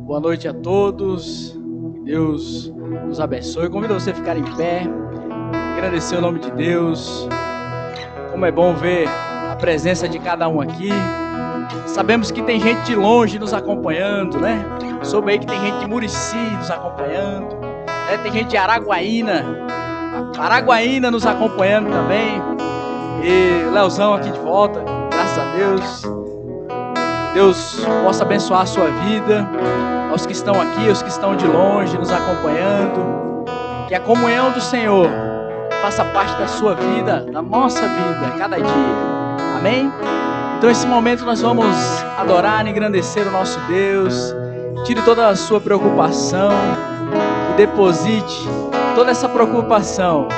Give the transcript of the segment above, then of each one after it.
Boa noite a todos. Que Deus nos abençoe. Convido você a ficar em pé, agradecer o nome de Deus. Como é bom ver a presença de cada um aqui. Sabemos que tem gente de longe nos acompanhando, né? Soube aí que tem gente de Murici nos acompanhando, né? Tem gente de Araguaína nos acompanhando também. E o Leozão aqui de volta, graças a Deus. Deus possa abençoar a sua vida, aos que estão aqui, aos que estão de longe nos acompanhando. Que a comunhão do Senhor faça parte da sua vida, da nossa vida, cada dia. Amém? Então, nesse momento, nós vamos adorar e engrandecer o nosso Deus. Tire toda a sua preocupação e deposite toda essa preocupação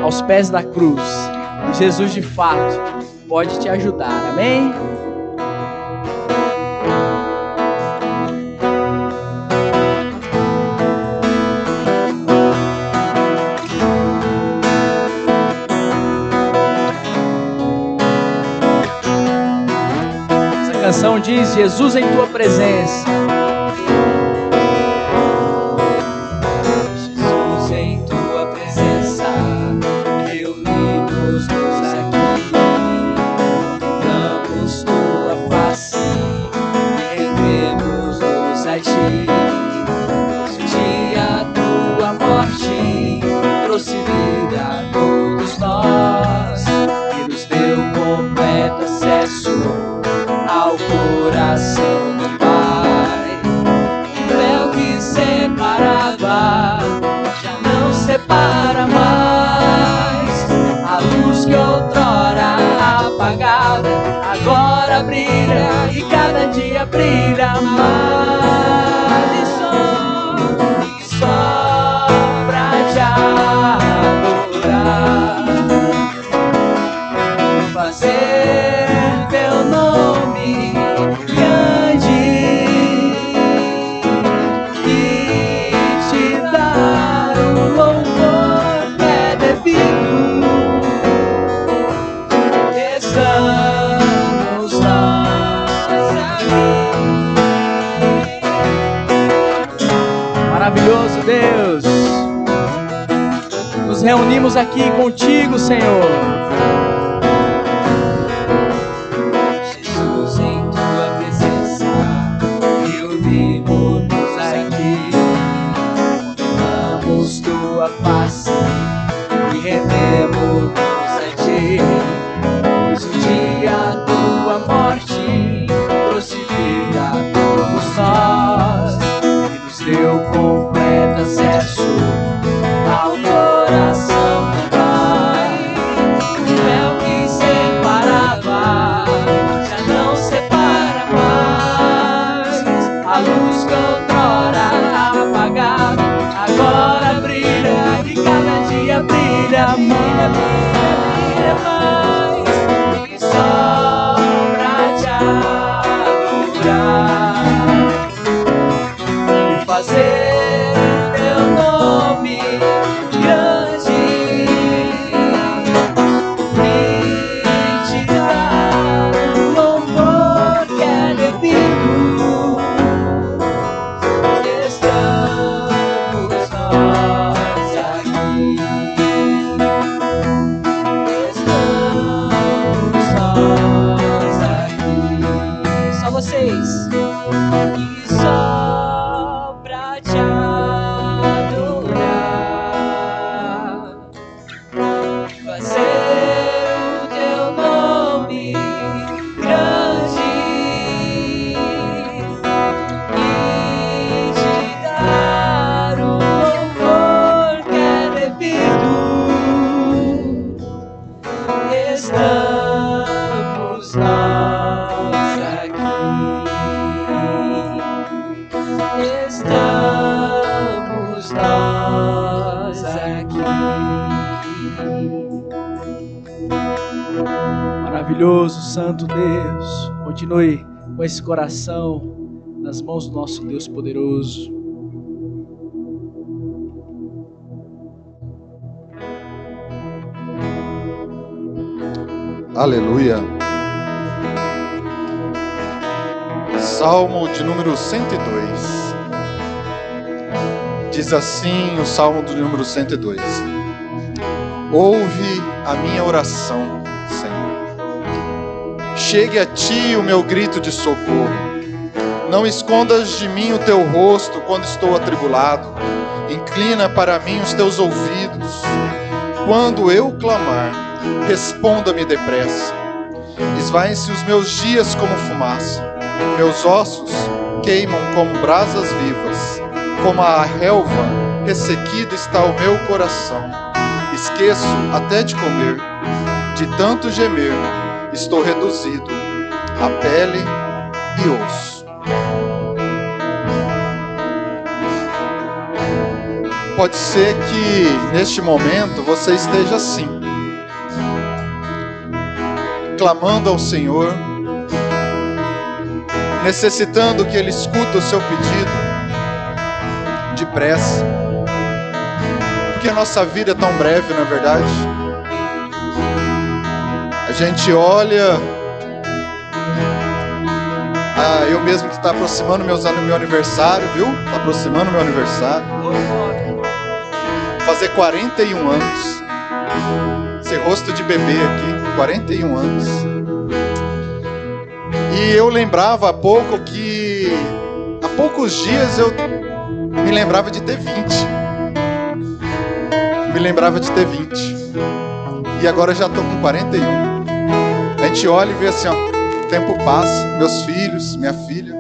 aos pés da cruz. E Jesus, de fato, pode te ajudar. Amém? A canção diz: Jesus em tua presença. Jesus em tua presença, reunidos nos aqui, damos tua face e rendemos-nos a ti. Pois o dia tua morte trouxe vida a todos nós e nos deu completo acesso ao coração do Pai. O véu que separava já não separa mais. A luz que outrora apagada agora brilha e cada dia brilha mais. E só pra te adorar, fazer teu nome grande e te dar o louvor que é devido. Estamos nós aqui. Maravilhoso Deus, nos reunimos aqui contigo, Senhor. Jesus em tua presença, reunimos-nos aqui, contemplamos tua face e rendemos-nos a ti. Pois o dia tua morte trouxe vida a todos nós e nos deu completo acesso ao coração do Pai. O véu que separava já não separa mais. A luz que outrora apagada agora brilha e cada dia brilha mais. E só pra te adorar e fazer teu nome grande e te dar o louvor que é devido. Estamos nós aqui. Estamos nós aqui. Só vocês. E só pra te adorar, fazer o teu nome grande e te dar o louvor que é devido. Estamos nós aqui. Estamos nós aqui. Maravilhoso, Santo Deus. Continue com esse coração nas mãos do nosso Deus poderoso. Aleluia. Salmo de número 102. Diz assim o Salmo do número 102. Ouve a minha oração, Senhor. Chegue a ti o meu grito de socorro. Não escondas de mim o teu rosto quando estou atribulado. Inclina para mim os teus ouvidos. Quando eu clamar, responda-me depressa. Esvaem-se os meus dias como fumaça. Meus ossos queimam como brasas vivas. Como a relva, ressequido está o meu coração. Esqueço até de comer. De tanto gemer, estou reduzido a pele e osso. Pode ser que neste momento você esteja assim, clamando ao Senhor, necessitando que Ele escute o seu pedido depressa, porque a nossa vida é tão breve, não é verdade? A gente olha, eu mesmo que está aproximando meu aniversário, viu? Está aproximando meu aniversário. Fazer 41 anos. Esse rosto de bebê aqui, 41 anos. E eu lembrava há pouco que há poucos dias eu me lembrava de ter 20. Me lembrava de ter 20. E agora eu já estou com 41. A gente olha e vê assim, ó, o tempo passa, meus filhos, minha filha.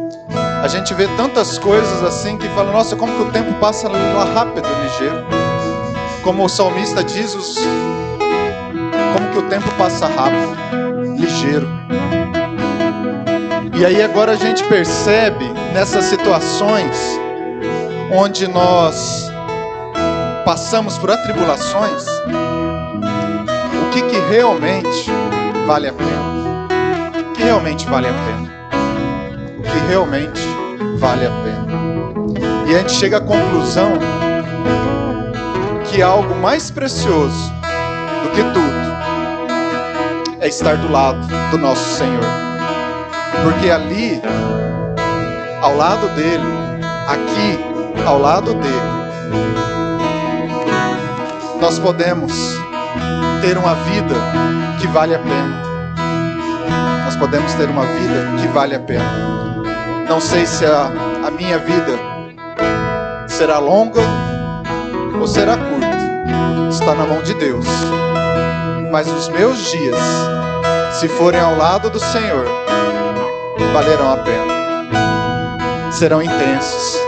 A gente vê tantas coisas assim que fala, nossa, como que o tempo passa lá rápido, ligeiro. Como o salmista diz, como que o tempo passa rápido, ligeiro. E aí agora a gente percebe nessas situações onde nós passamos por atribulações, o que realmente vale a pena. O que realmente vale a pena. O que realmente vale a pena. E a gente chega à conclusão que algo mais precioso do que tudo é estar do lado do nosso Senhor. Porque ali, ao lado dele, aqui, ao lado dele, nós podemos ter uma vida que vale a pena. Nós podemos ter uma vida que vale a pena. Não sei se a minha vida será longa ou será curta. Está na mão de Deus. Mas os meus dias, se forem ao lado do Senhor, valerão a pena. Serão intensos.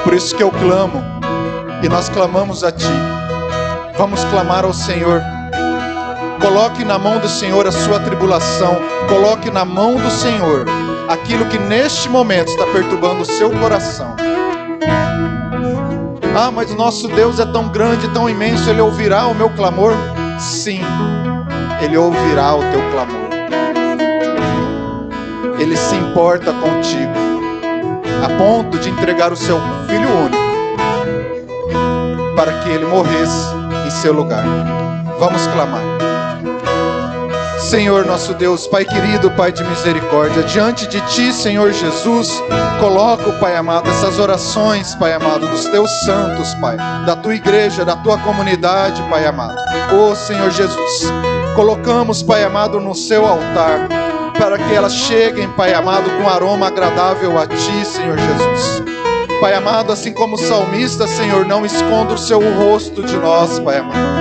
Por isso que eu clamo, e nós clamamos a Ti. Vamos clamar ao Senhor. Coloque na mão do Senhor a sua tribulação. Coloque na mão do Senhor aquilo que neste momento está perturbando o seu coração. Ah, mas o nosso Deus é tão grande, tão imenso, Ele ouvirá o meu clamor? Sim, Ele ouvirá o teu clamor. Ele se importa contigo, a ponto de entregar o seu Filho único, para que Ele morresse em seu lugar. Vamos clamar. Senhor nosso Deus, Pai querido, Pai de misericórdia, diante de Ti, Senhor Jesus, coloco, Pai amado, essas orações, Pai amado, dos Teus santos, Pai, da Tua igreja, da Tua comunidade, Pai amado. Ô Senhor Jesus, colocamos, Pai amado, no Seu altar, para que elas cheguem, Pai amado, com aroma agradável a Ti, Senhor Jesus. Pai amado, assim como o salmista, Senhor, não esconda o Seu rosto de nós, Pai amado.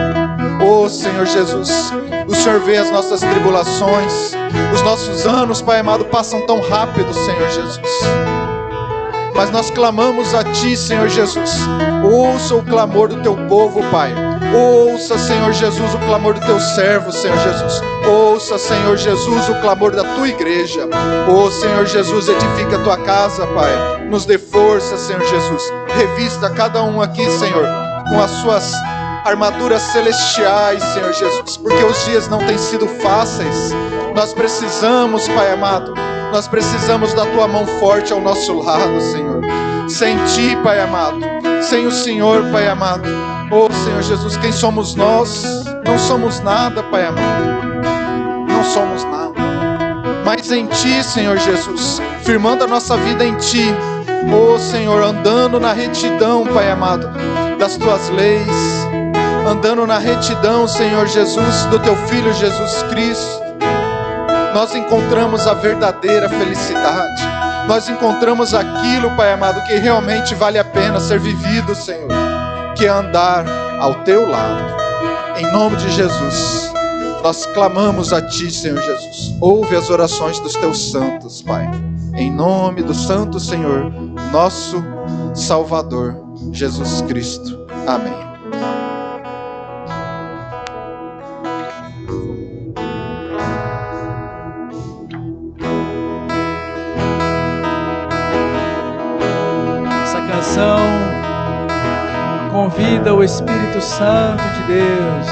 Ô Senhor Jesus, o Senhor vê as nossas tribulações, os nossos anos, Pai amado, passam tão rápido, Senhor Jesus. Mas nós clamamos a Ti, Senhor Jesus. Ouça o clamor do Teu povo, Pai. Ouça, Senhor Jesus, o clamor do Teu servo, Senhor Jesus. Ouça, Senhor Jesus, o clamor da Tua igreja. Ô Senhor Jesus, edifica a Tua casa, Pai. Nos dê força, Senhor Jesus. Revista cada um aqui, Senhor, com as suas armaduras celestiais, Senhor Jesus, porque os dias não têm sido fáceis. Nós precisamos, Pai amado, nós precisamos da Tua mão forte ao nosso lado, Senhor. Sem Ti, Pai amado, sem o Senhor, Pai amado, oh Senhor Jesus, quem somos nós? Não somos nada, Pai amado, não somos nada. Mas em Ti, Senhor Jesus, firmando a nossa vida em Ti, Oh Senhor, andando na retidão, Pai amado, das tuas leis, andando na retidão, Senhor Jesus, do teu Filho Jesus Cristo, nós encontramos a verdadeira felicidade. Nós encontramos aquilo, Pai amado, que realmente vale a pena ser vivido, Senhor, que é andar ao teu lado. Em nome de Jesus, nós clamamos a Ti, Senhor Jesus. Ouve as orações dos Teus santos, Pai. Em nome do Santo Senhor, nosso Salvador, Jesus Cristo. Amém. Essa canção convida o Espírito Santo de Deus.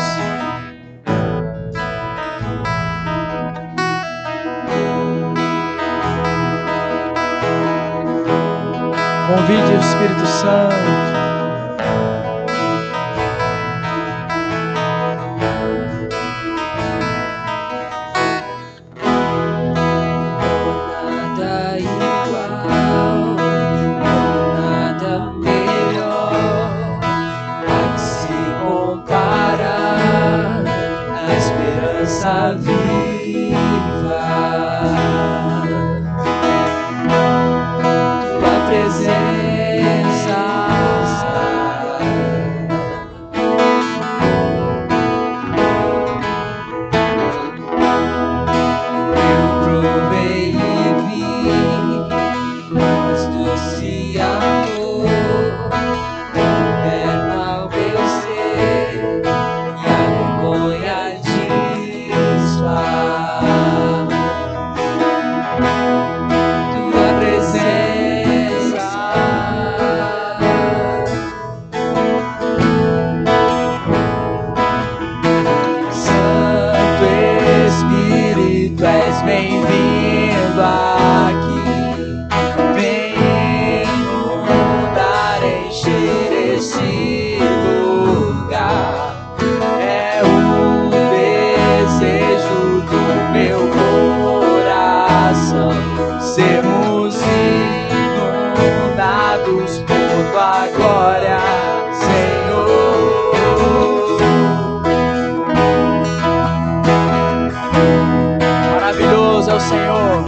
Convide o Espírito Santo. Nada igual, nada melhor a que se compara a esperança viva. Tua presença, eu provei e vi, mas doce amor liberta o meu ser e a vergonha desfaz. Tua presença, Santo Espírito, és bem-vindo aqui. Vem inundar, encher esse lugar. É o desejo do meu coração sermos inundados por tua glória, Senhor. Maravilhoso é o Senhor.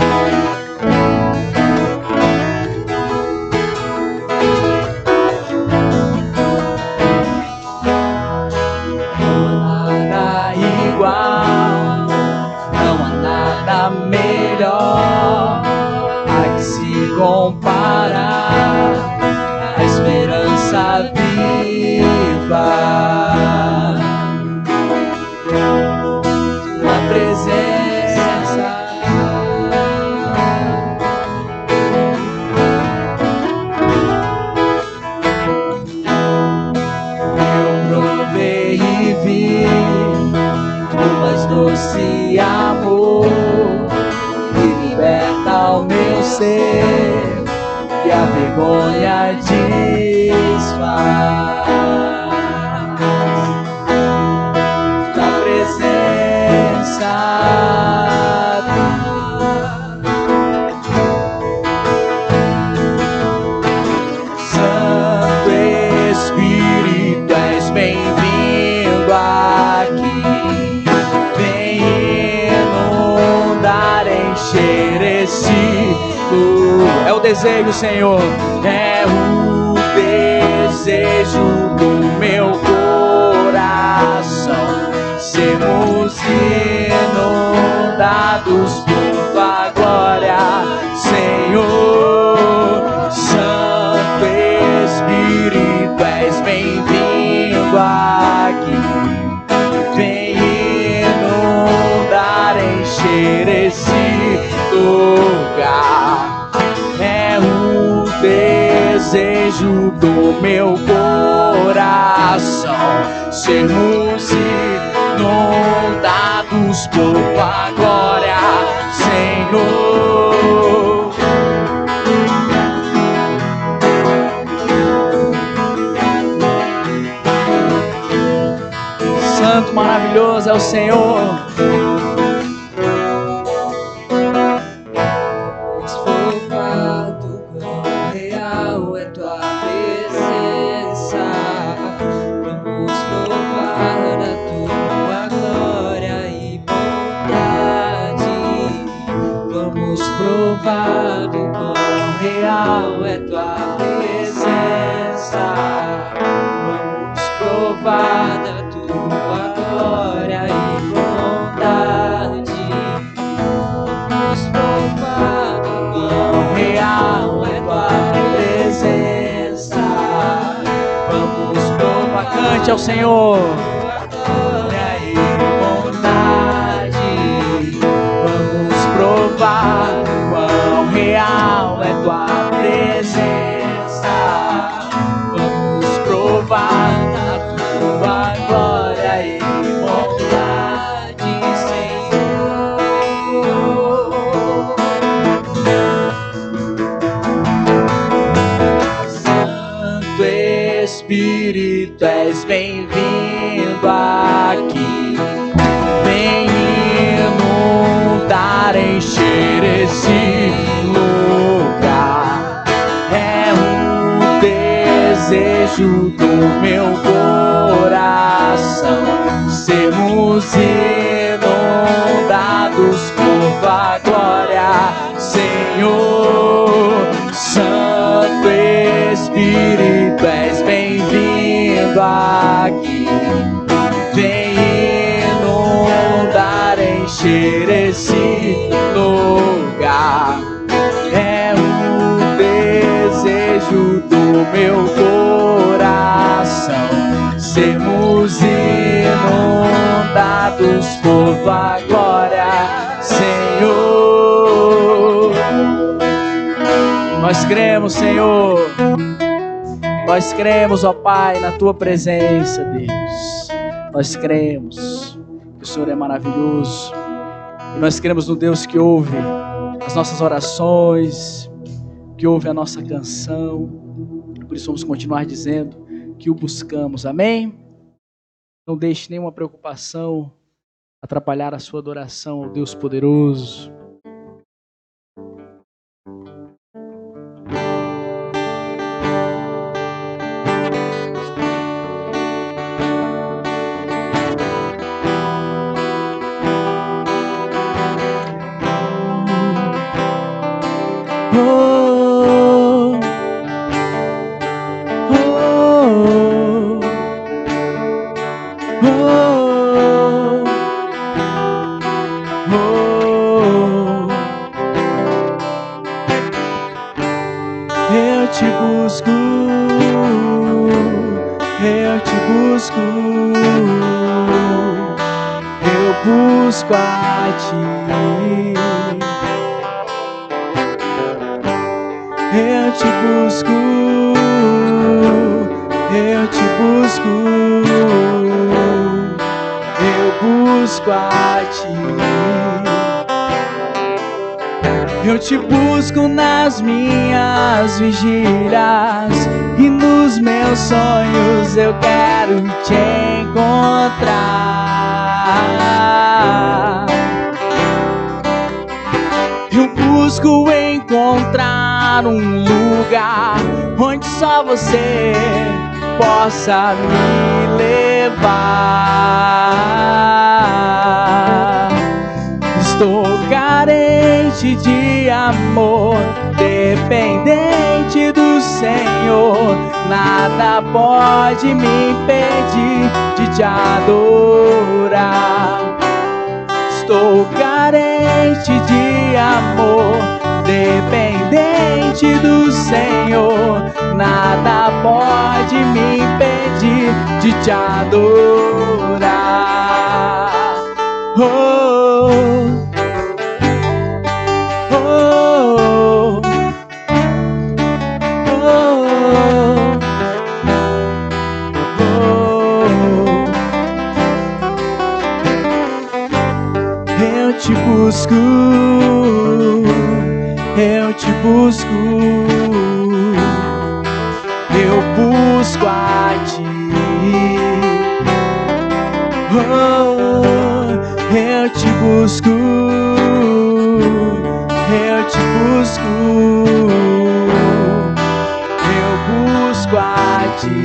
Não há nada igual, não há nada melhor a que se compara a esperança viva. Tua presença, eu provei e vi o mais doce amor que liberta o meu ser e a vergonha desfaz. Da presença, Santo Espírito, és bem-vindo aqui. Vem inundar, encher esse lugar. É o desejo, Senhor. É o desejo do meu coração sermos inundados por tua glória, Senhor. Santo Espírito, és bem-vindo aqui. Vem inundar, encher esse lugar. É o desejo do meu coração sermos inundados por tua glória, Senhor. Santo, maravilhoso é o Senhor. esfovado, glória. provado quão real é tua presença. Vamos provar da tua glória e bondade. Vamos provar do quão real é tua presença. Vamos provar, Cante ao Senhor. glória e bondade. Vamos provar quão real é tua presença. Vamos provar a tua glória e bondade, Senhor. Santo Espírito, és bem-vindo aqui. Vem inundar, encher esse lugar. É um desejo do meu coração sermos inundados por tua glória, Senhor. Santo Espírito, és bem-vindo aqui. Vem inundar, encher esse lugar. É um desejo do meu coração sermos inundados por tua glória, Senhor. Nós cremos, Senhor. Nós cremos, ó Pai, na tua presença, Deus. Nós cremos que o Senhor é maravilhoso. E nós cremos no Deus que ouve as nossas orações, que ouve a nossa canção. Por isso vamos continuar dizendo que o buscamos. Amém? Não deixe nenhuma preocupação atrapalhar a sua adoração ao Deus poderoso. Eu te busco, eu te busco, eu busco a ti. Eu te busco, eu te busco, eu busco a ti. Eu te busco nas minhas vigílias e nos meus sonhos eu quero te encontrar. Eu busco encontrar um lugar onde só você possa me levar. Estou carente de amor, dependente do Senhor. Nada pode me impedir de te adorar. Estou carente de amor, dependente do Senhor. Nada pode me impedir de te adorar. Oh, oh, oh, oh, eu te busco, eu te busco, eu busco a ti. Oh, eu te busco, eu te busco, eu busco a ti.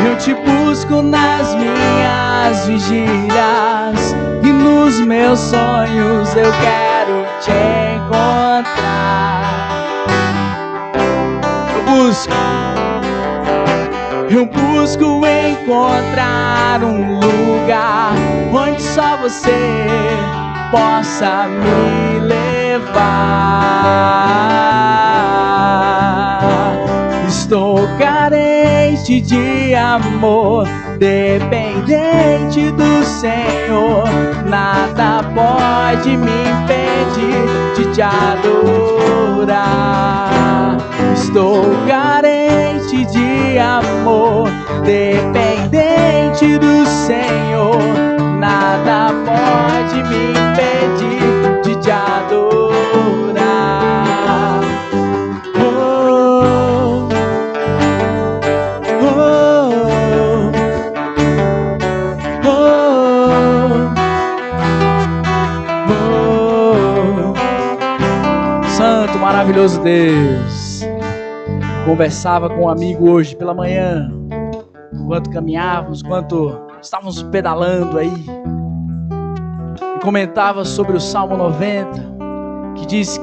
Eu te busco nas minhas vigílias e nos meus sonhos eu quero te encontrar. Eu busco encontrar um lugar onde só você possa me levar. Estou carente de amor, dependente do Senhor. Nada pode me impedir de te adorar. Estou carente de amor, dependente do Senhor. Nada pode me impedir de te adorar. Oh, oh, oh, oh. Santo, maravilhoso Deus. Conversava com um amigo hoje pela manhã, enquanto caminhávamos, enquanto estávamos pedalando aí, e comentava sobre o Salmo 90, que diz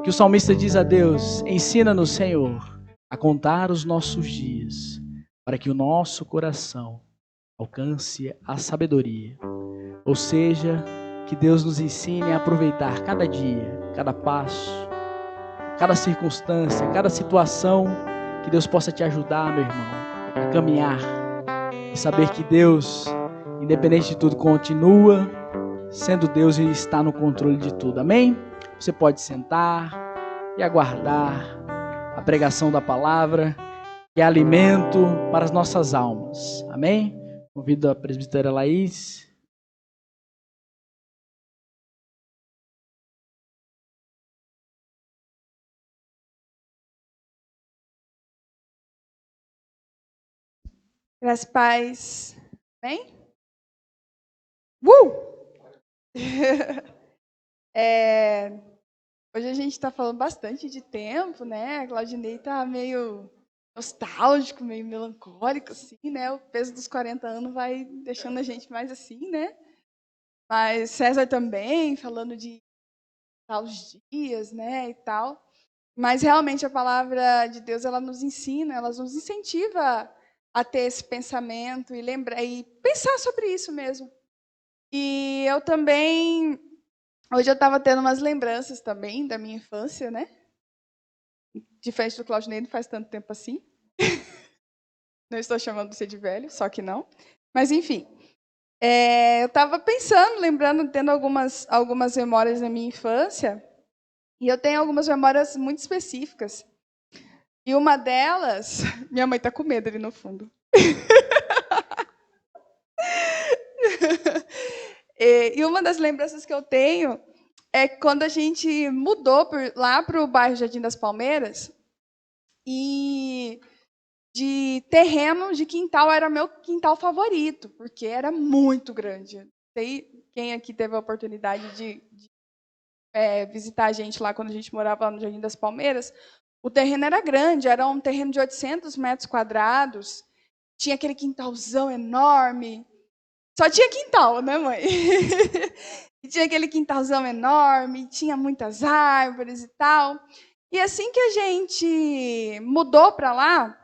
que o salmista diz a Deus: ensina-nos, Senhor, a contar os nossos dias, para que o nosso coração alcance a sabedoria. Ou seja, que Deus nos ensine a aproveitar cada dia, cada passo, cada circunstância, cada situação, que Deus possa te ajudar, meu irmão, a caminhar e saber que Deus, independente de tudo, continua sendo Deus e está no controle de tudo. Amém? Você pode sentar e aguardar a pregação da palavra, que é alimento para as nossas almas. Amém? Convido a presbítera Laís. Graças e paz. Bem? Hoje a gente está falando bastante de tempo, né? A Claudinei está meio nostálgico, meio melancólico, assim, né? O peso dos 40 anos vai deixando a gente mais assim, né? Mas César também, falando de os dias, né, e tal. Mas realmente a palavra de Deus, ela nos ensina, ela nos incentiva a ter esse pensamento e lembrar e pensar sobre isso mesmo. E eu também, hoje eu estava tendo umas lembranças também da minha infância, né? Diferente do Claudinei, não faz tanto tempo assim. Não estou chamando você de velho, só que não. Mas enfim, eu estava pensando, lembrando, tendo algumas memórias da minha infância. E eu tenho algumas memórias muito específicas. E uma delas, minha mãe está com medo ali no fundo. E uma das lembranças que eu tenho é quando a gente mudou lá para o bairro Jardim das Palmeiras, e de terreno, de quintal, era meu quintal favorito, porque era muito grande. Não sei quem aqui teve a oportunidade de visitar a gente lá quando a gente morava lá no Jardim das Palmeiras. O terreno era grande, era um terreno de 800 metros quadrados, tinha aquele quintalzão enorme. Só tinha quintal, né, mãe? E tinha aquele quintalzão enorme, tinha muitas árvores e tal. E assim que a gente mudou para lá,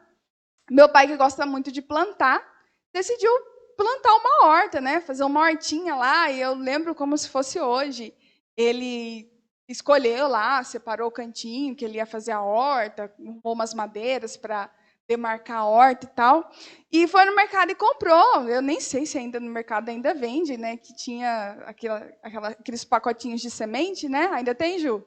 meu pai, que gosta muito de plantar, decidiu plantar uma horta, né? Fazer uma hortinha lá, e eu lembro como se fosse hoje. Ele escolheu lá, separou o cantinho que ele ia fazer a horta, arrumou umas madeiras para demarcar a horta e tal. E foi no mercado e comprou. Eu nem sei se ainda no mercado ainda vende, né? Que tinha aqueles pacotinhos de semente, né? Ainda tem, Ju?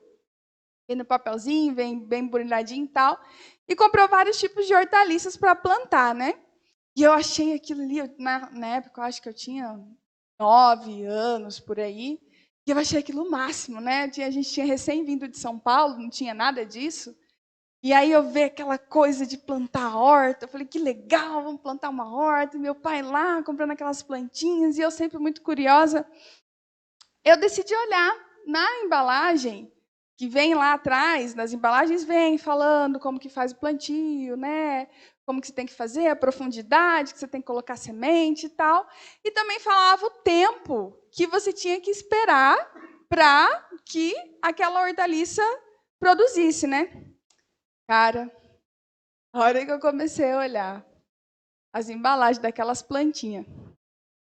Vem no papelzinho, vem bem embrulhadinho e tal. E comprou vários tipos de hortaliças para plantar, né? E eu achei aquilo ali, na época, eu acho que eu tinha 9 anos, por aí. E eu achei aquilo o máximo, né? A gente tinha recém-vindo de São Paulo, não tinha nada disso. E aí eu vi aquela coisa de plantar horta, eu falei, que legal, vamos plantar uma horta. E meu pai lá, comprando aquelas plantinhas, e eu sempre muito curiosa. Eu decidi olhar na embalagem, que vem lá atrás, nas embalagens, vem falando como que faz o plantio, né? como que você tem que fazer, a profundidade, que você tem que colocar semente e tal. E também falava o tempo que você tinha que esperar para que aquela hortaliça produzisse, né? Cara, a hora que eu comecei a olhar as embalagens daquelas plantinhas,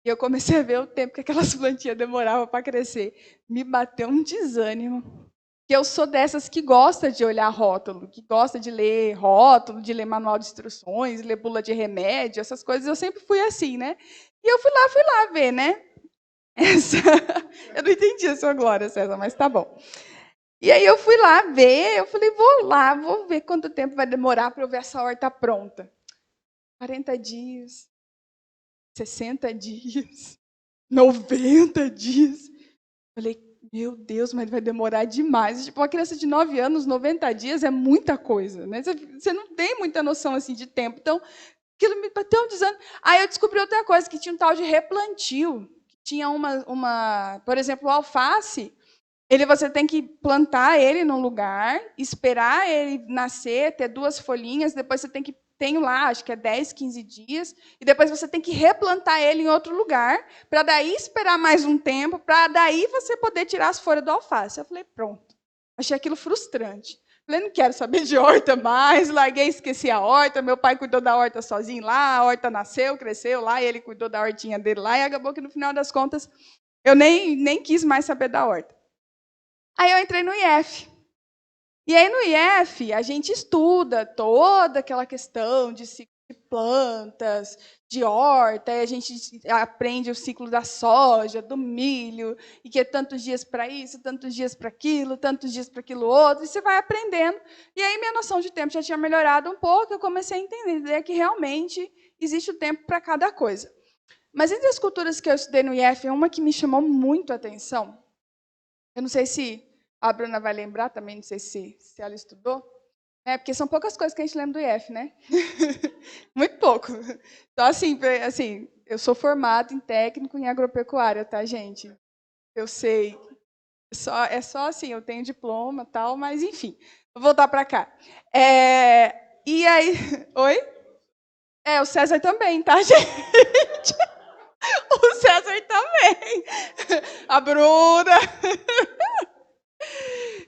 e eu comecei a ver o tempo que aquelas plantinhas demoravam para crescer, me bateu um desânimo. Que eu sou dessas que gosta de olhar rótulo, que gosta de ler rótulo, de ler manual de instruções, ler bula de remédio, essas coisas, eu sempre fui assim, né? E eu fui lá ver, né? Eu não entendi a sua glória, César, mas tá bom. E aí eu fui lá ver, eu falei, vou ver quanto tempo vai demorar para eu ver essa horta pronta. 40 dias, 60 dias, 90 dias. Falei, meu Deus, mas vai demorar demais. Tipo, uma criança de 9 anos, 90 dias é muita coisa, né? Você não tem muita noção assim de tempo. Então, aquilo me bateu um desânimo. Aí eu descobri outra coisa, que tinha um tal de replantio. Tinha por exemplo, o alface, você tem que plantar ele num lugar, esperar ele nascer, ter 2 folhinhas, depois você tem que lá, acho que é 10, 15 dias, e depois você tem que replantar ele em outro lugar, para daí esperar mais um tempo, para daí você poder tirar as folhas do alface. Eu falei, pronto. Achei aquilo frustrante. Falei, não quero saber de horta mais, larguei, esqueci a horta, meu pai cuidou da horta sozinho lá, a horta nasceu, cresceu lá, e ele cuidou da hortinha dele lá, e acabou que, no final das contas, eu nem quis mais saber da horta. Aí eu entrei no IF. E aí, no IF, a gente estuda toda aquela questão de ciclo de plantas, de horta, e a gente aprende o ciclo da soja, do milho, e que é tantos dias para isso, tantos dias para aquilo, tantos dias para aquilo outro, e você vai aprendendo. E aí, minha noção de tempo já tinha melhorado um pouco, eu comecei a entender que realmente existe o tempo para cada coisa. Mas entre as culturas que eu estudei no IF, uma que me chamou muito a atenção, eu não sei se a Bruna vai lembrar também, não sei se ela estudou, né? Porque são poucas coisas que a gente lembra do IF, né? Muito pouco. Então, assim, eu sou formada em técnico em agropecuária, tá, gente? Eu sei. É só assim, eu tenho diploma e tal, mas enfim. Vou voltar para cá. E aí... Oi? O César também, tá, gente? O César também. A Bruna...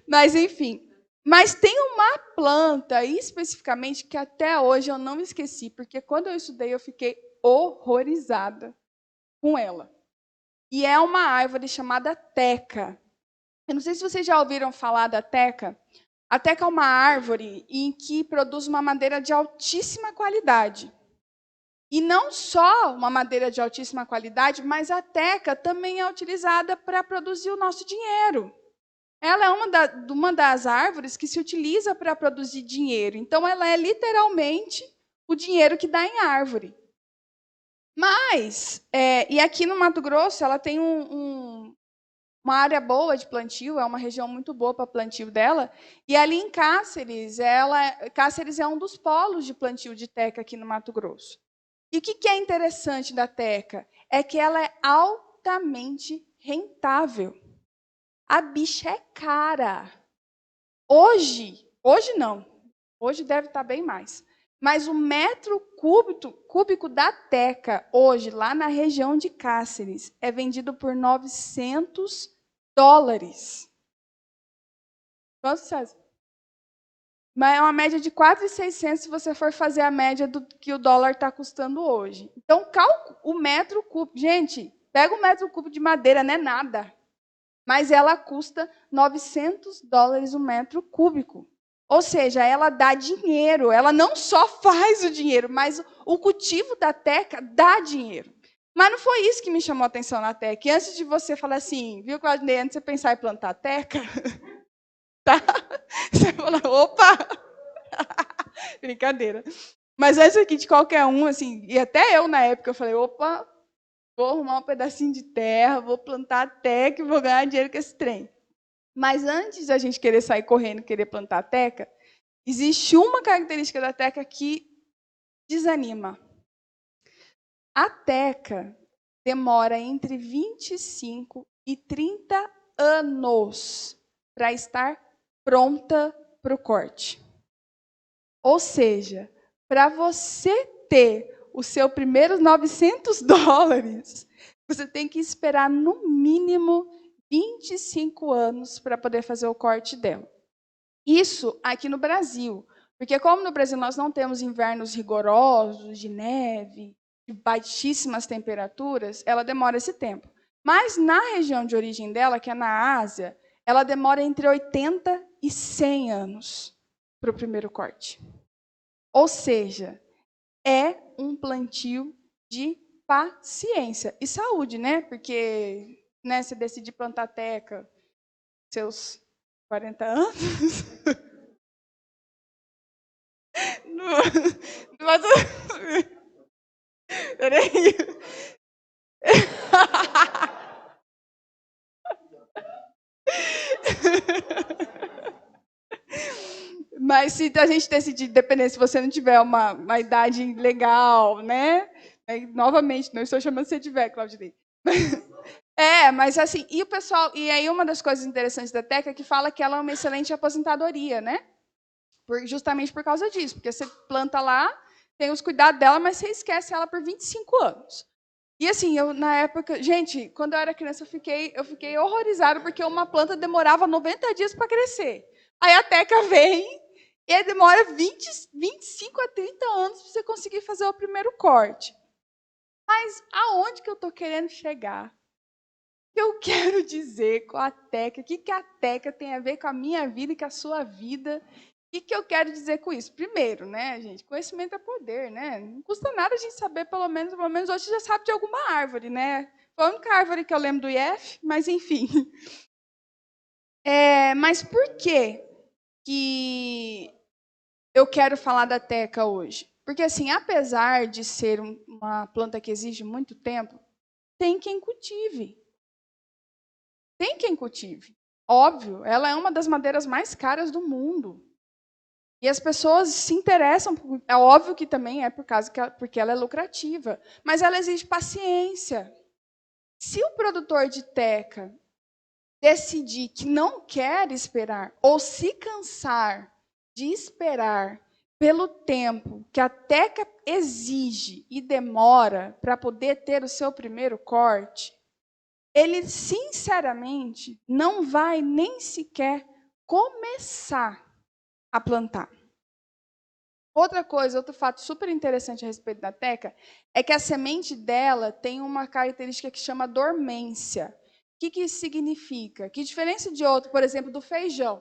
Mas, enfim. Mas tem uma planta, especificamente, que até hoje eu não esqueci, porque quando eu estudei eu fiquei horrorizada com ela. E é uma árvore chamada teca. Eu não sei se vocês já ouviram falar da teca. A teca é uma árvore em que produz uma madeira de altíssima qualidade. E não só uma madeira de altíssima qualidade, mas a teca também é utilizada para produzir o nosso dinheiro. Ela é uma das árvores que se utiliza para produzir dinheiro. Então, ela é literalmente o dinheiro que dá em árvore. Mas, e aqui no Mato Grosso, ela tem uma área boa de plantio, é uma região muito boa para plantio dela. E ali em Cáceres, Cáceres é um dos polos de plantio de teca aqui no Mato Grosso. E o que é interessante da teca? É que ela é altamente rentável. A bicha é cara. Hoje não. Hoje deve estar bem mais. Mas o metro cúbico da teca, hoje, lá na região de Cáceres, é vendido por $900. Quanto, César? Mas é uma média de 4.600 se você for fazer a média do que o dólar está custando hoje. Então, o metro cúbico... Gente, pega o metro cúbico de madeira, não é nada. Mas ela custa $900 o metro cúbico. Ou seja, ela dá dinheiro. Ela não só faz o dinheiro, mas o cultivo da teca dá dinheiro. Mas não foi isso que me chamou a atenção na teca. E antes de você falar assim, viu, Claudinei, antes de você pensar em plantar teca, tá? Você fala, opa! Brincadeira. Mas antes aqui de qualquer um, assim, e até eu na época, eu falei, opa, vou arrumar um pedacinho de terra, vou plantar teca e vou ganhar dinheiro com esse trem. Mas antes da gente querer sair correndo e querer plantar teca, existe uma característica da teca que desanima. A teca demora entre 25 e 30 anos para estar pronta para o corte. Ou seja, para você ter o seu primeiro $900, você tem que esperar no mínimo 25 anos para poder fazer o corte dela. Isso aqui no Brasil, porque como no Brasil nós não temos invernos rigorosos, de neve, de baixíssimas temperaturas, ela demora esse tempo. Mas na região de origem dela, que é na Ásia, ela demora entre 80 e 100 anos para o primeiro corte. Ou seja, é um plantio de paciência e saúde, né? Porque, né, você decide plantar teca seus 40 anos. Peraí. Mas se a gente decidir, dependendo, se você não tiver uma idade legal, né? Novamente, não estou chamando você de velho, Claudinei. Mas assim, e o pessoal, e aí uma das coisas interessantes da teca é que fala que ela é uma excelente aposentadoria, né? Justamente por causa disso, porque você planta lá, tem os cuidados dela, mas você esquece ela por 25 anos. E assim, eu na época, gente, quando eu era criança, eu fiquei horrorizada, porque uma planta demorava 90 dias para crescer. Aí a teca vem e aí demora 25 a 30 anos para você conseguir fazer o primeiro corte. Mas aonde que eu estou querendo chegar? O que eu quero dizer com a teca? O que a teca tem a ver com a minha vida e com a sua vida? O que eu quero dizer com isso? Primeiro, né, gente, conhecimento é poder, né? Não custa nada a gente saber, pelo menos hoje já sabe de alguma árvore, né? Foi a única árvore que eu lembro do IF, mas enfim. Mas por que eu quero falar da teca hoje? Porque, assim, apesar de ser uma planta que exige muito tempo, tem quem cultive. Tem quem cultive. Óbvio, ela é uma das madeiras mais caras do mundo. E as pessoas se interessam, é óbvio que também é porque ela é lucrativa, mas ela exige paciência. Se o produtor de teca decidir que não quer esperar, ou se cansar de esperar pelo tempo que a teca exige e demora para poder ter o seu primeiro corte, ele, sinceramente, não vai nem sequer começar a plantar. Outro fato super interessante a respeito da teca é que a semente dela tem uma característica que chama dormência. O que isso significa? Que diferença de outro, por exemplo, do feijão.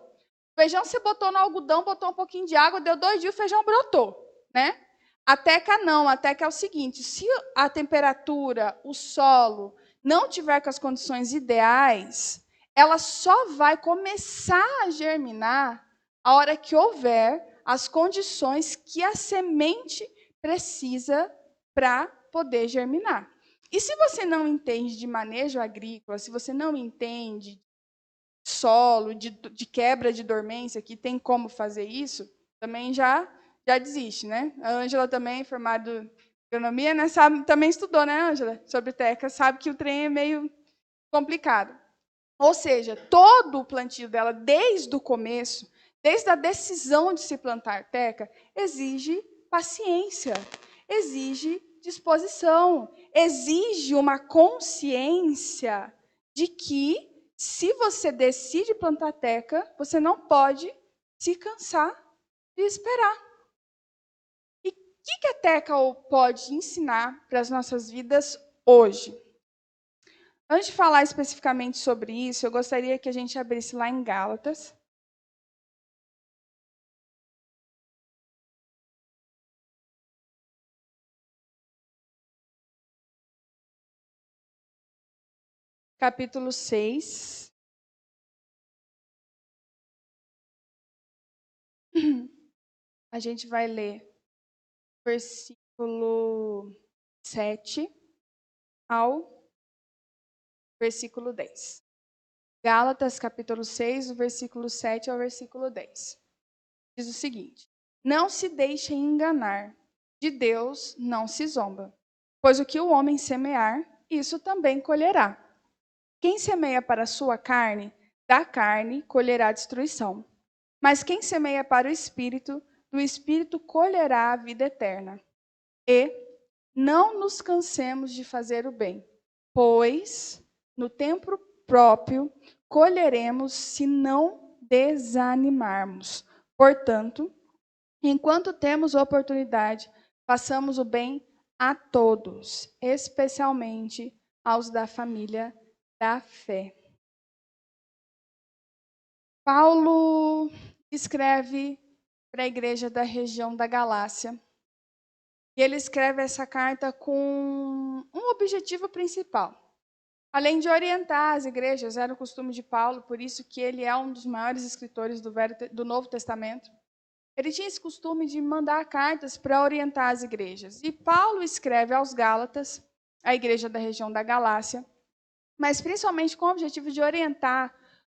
O feijão você botou no algodão, botou um pouquinho de água, deu 2 dias, o feijão brotou, né? A teca não, a teca é o seguinte, se a temperatura, o solo, não tiver com as condições ideais, ela só vai começar a germinar a hora que houver as condições que a semente precisa para poder germinar. E se você não entende de manejo agrícola, se você não entende de solo, de quebra de dormência, que tem como fazer isso, também já desiste, né? A Ângela também, formada em agronomia, né, também estudou, né, Ângela, sobre teca, sabe que o trem é meio complicado. Ou seja, todo o plantio dela, desde o começo, desde a decisão de se plantar teca, exige paciência, exige disposição, exige uma consciência de que, se você decide plantar teca, você não pode se cansar de esperar. E o que a teca pode ensinar para as nossas vidas hoje? Antes de falar especificamente sobre isso, eu gostaria que a gente abrisse lá em Gálatas. Capítulo 6. A gente vai ler versículo 7 ao versículo 10. Gálatas, capítulo 6, do versículo 7 ao versículo 10. Diz o seguinte: não se deixem enganar, de Deus não se zomba, pois o que o homem semear, isso também colherá. Quem semeia para a sua carne, da carne colherá destruição. Mas quem semeia para o Espírito, do Espírito colherá a vida eterna. E não nos cansemos de fazer o bem, pois no tempo próprio colheremos se não desanimarmos. Portanto, enquanto temos oportunidade, façamos o bem a todos, especialmente aos da família da fé. Paulo escreve para a igreja da região da Galácia. E ele escreve essa carta com um objetivo principal. Além de orientar as igrejas, era o costume de Paulo, por isso que ele é um dos maiores escritores do Novo Testamento. Ele tinha esse costume de mandar cartas para orientar as igrejas. E Paulo escreve aos Gálatas, a igreja da região da Galácia, mas principalmente com o objetivo de orientar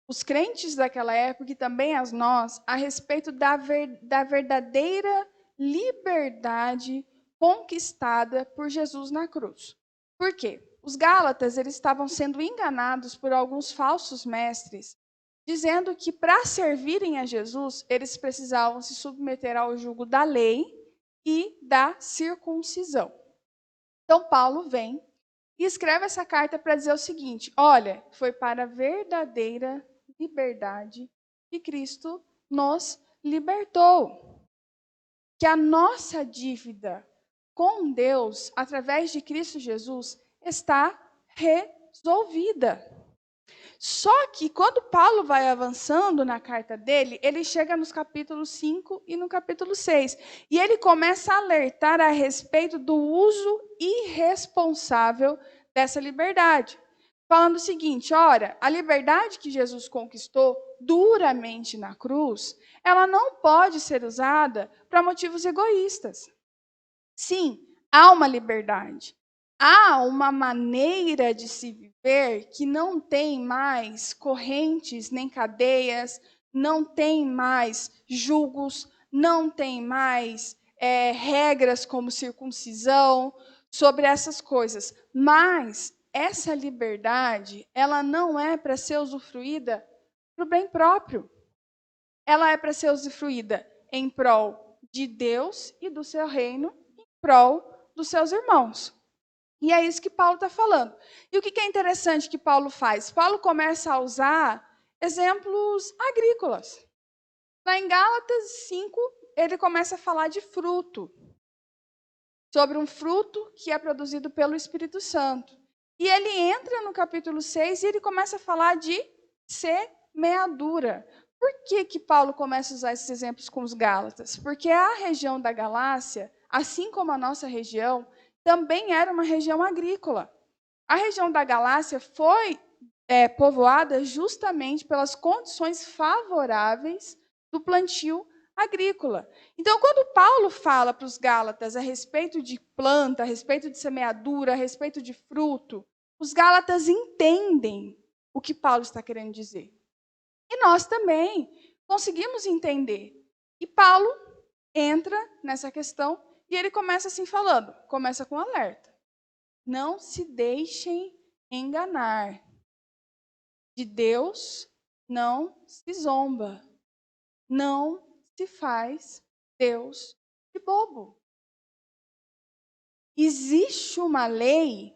os crentes daquela época e também as nós a respeito da verdadeira liberdade conquistada por Jesus na cruz. Por quê? Os Gálatas eles estavam sendo enganados por alguns falsos mestres, dizendo que para servirem a Jesus, eles precisavam se submeter ao jugo da lei e da circuncisão. Então, Paulo vem e escreve essa carta para dizer o seguinte: olha, foi para a verdadeira liberdade que Cristo nos libertou. Que a nossa dívida com Deus, através de Cristo Jesus, está resolvida. Só que quando Paulo vai avançando na carta dele, ele chega nos capítulos 5 e no capítulo 6. E ele começa a alertar a respeito do uso irresponsável dessa liberdade. Falando o seguinte: ora, a liberdade que Jesus conquistou duramente na cruz, ela não pode ser usada para motivos egoístas. Sim, há uma liberdade. Há uma maneira de se viver que não tem mais correntes nem cadeias, não tem mais julgos, não tem mais regras como circuncisão sobre essas coisas. Mas essa liberdade, ela não é para ser usufruída para o bem próprio. Ela é para ser usufruída em prol de Deus e do seu reino, em prol dos seus irmãos. E é isso que Paulo está falando. E o que é interessante que Paulo faz? Paulo começa a usar exemplos agrícolas. Lá em Gálatas 5, ele começa a falar de fruto. Sobre um fruto que é produzido pelo Espírito Santo. E ele entra no capítulo 6 e ele começa a falar de semeadura. Por que Paulo começa a usar esses exemplos com os Gálatas? Porque a região da Galácia, assim como a nossa região, também era uma região agrícola. A região da Galácia foi povoada justamente pelas condições favoráveis do plantio agrícola. Então, quando Paulo fala para os Gálatas a respeito de planta, a respeito de semeadura, a respeito de fruto, os Gálatas entendem o que Paulo está querendo dizer. E nós também conseguimos entender. E Paulo entra nessa questão e ele começa assim falando, começa com um alerta. Não se deixem enganar. De Deus não se zomba. Não se faz Deus de bobo. Existe uma lei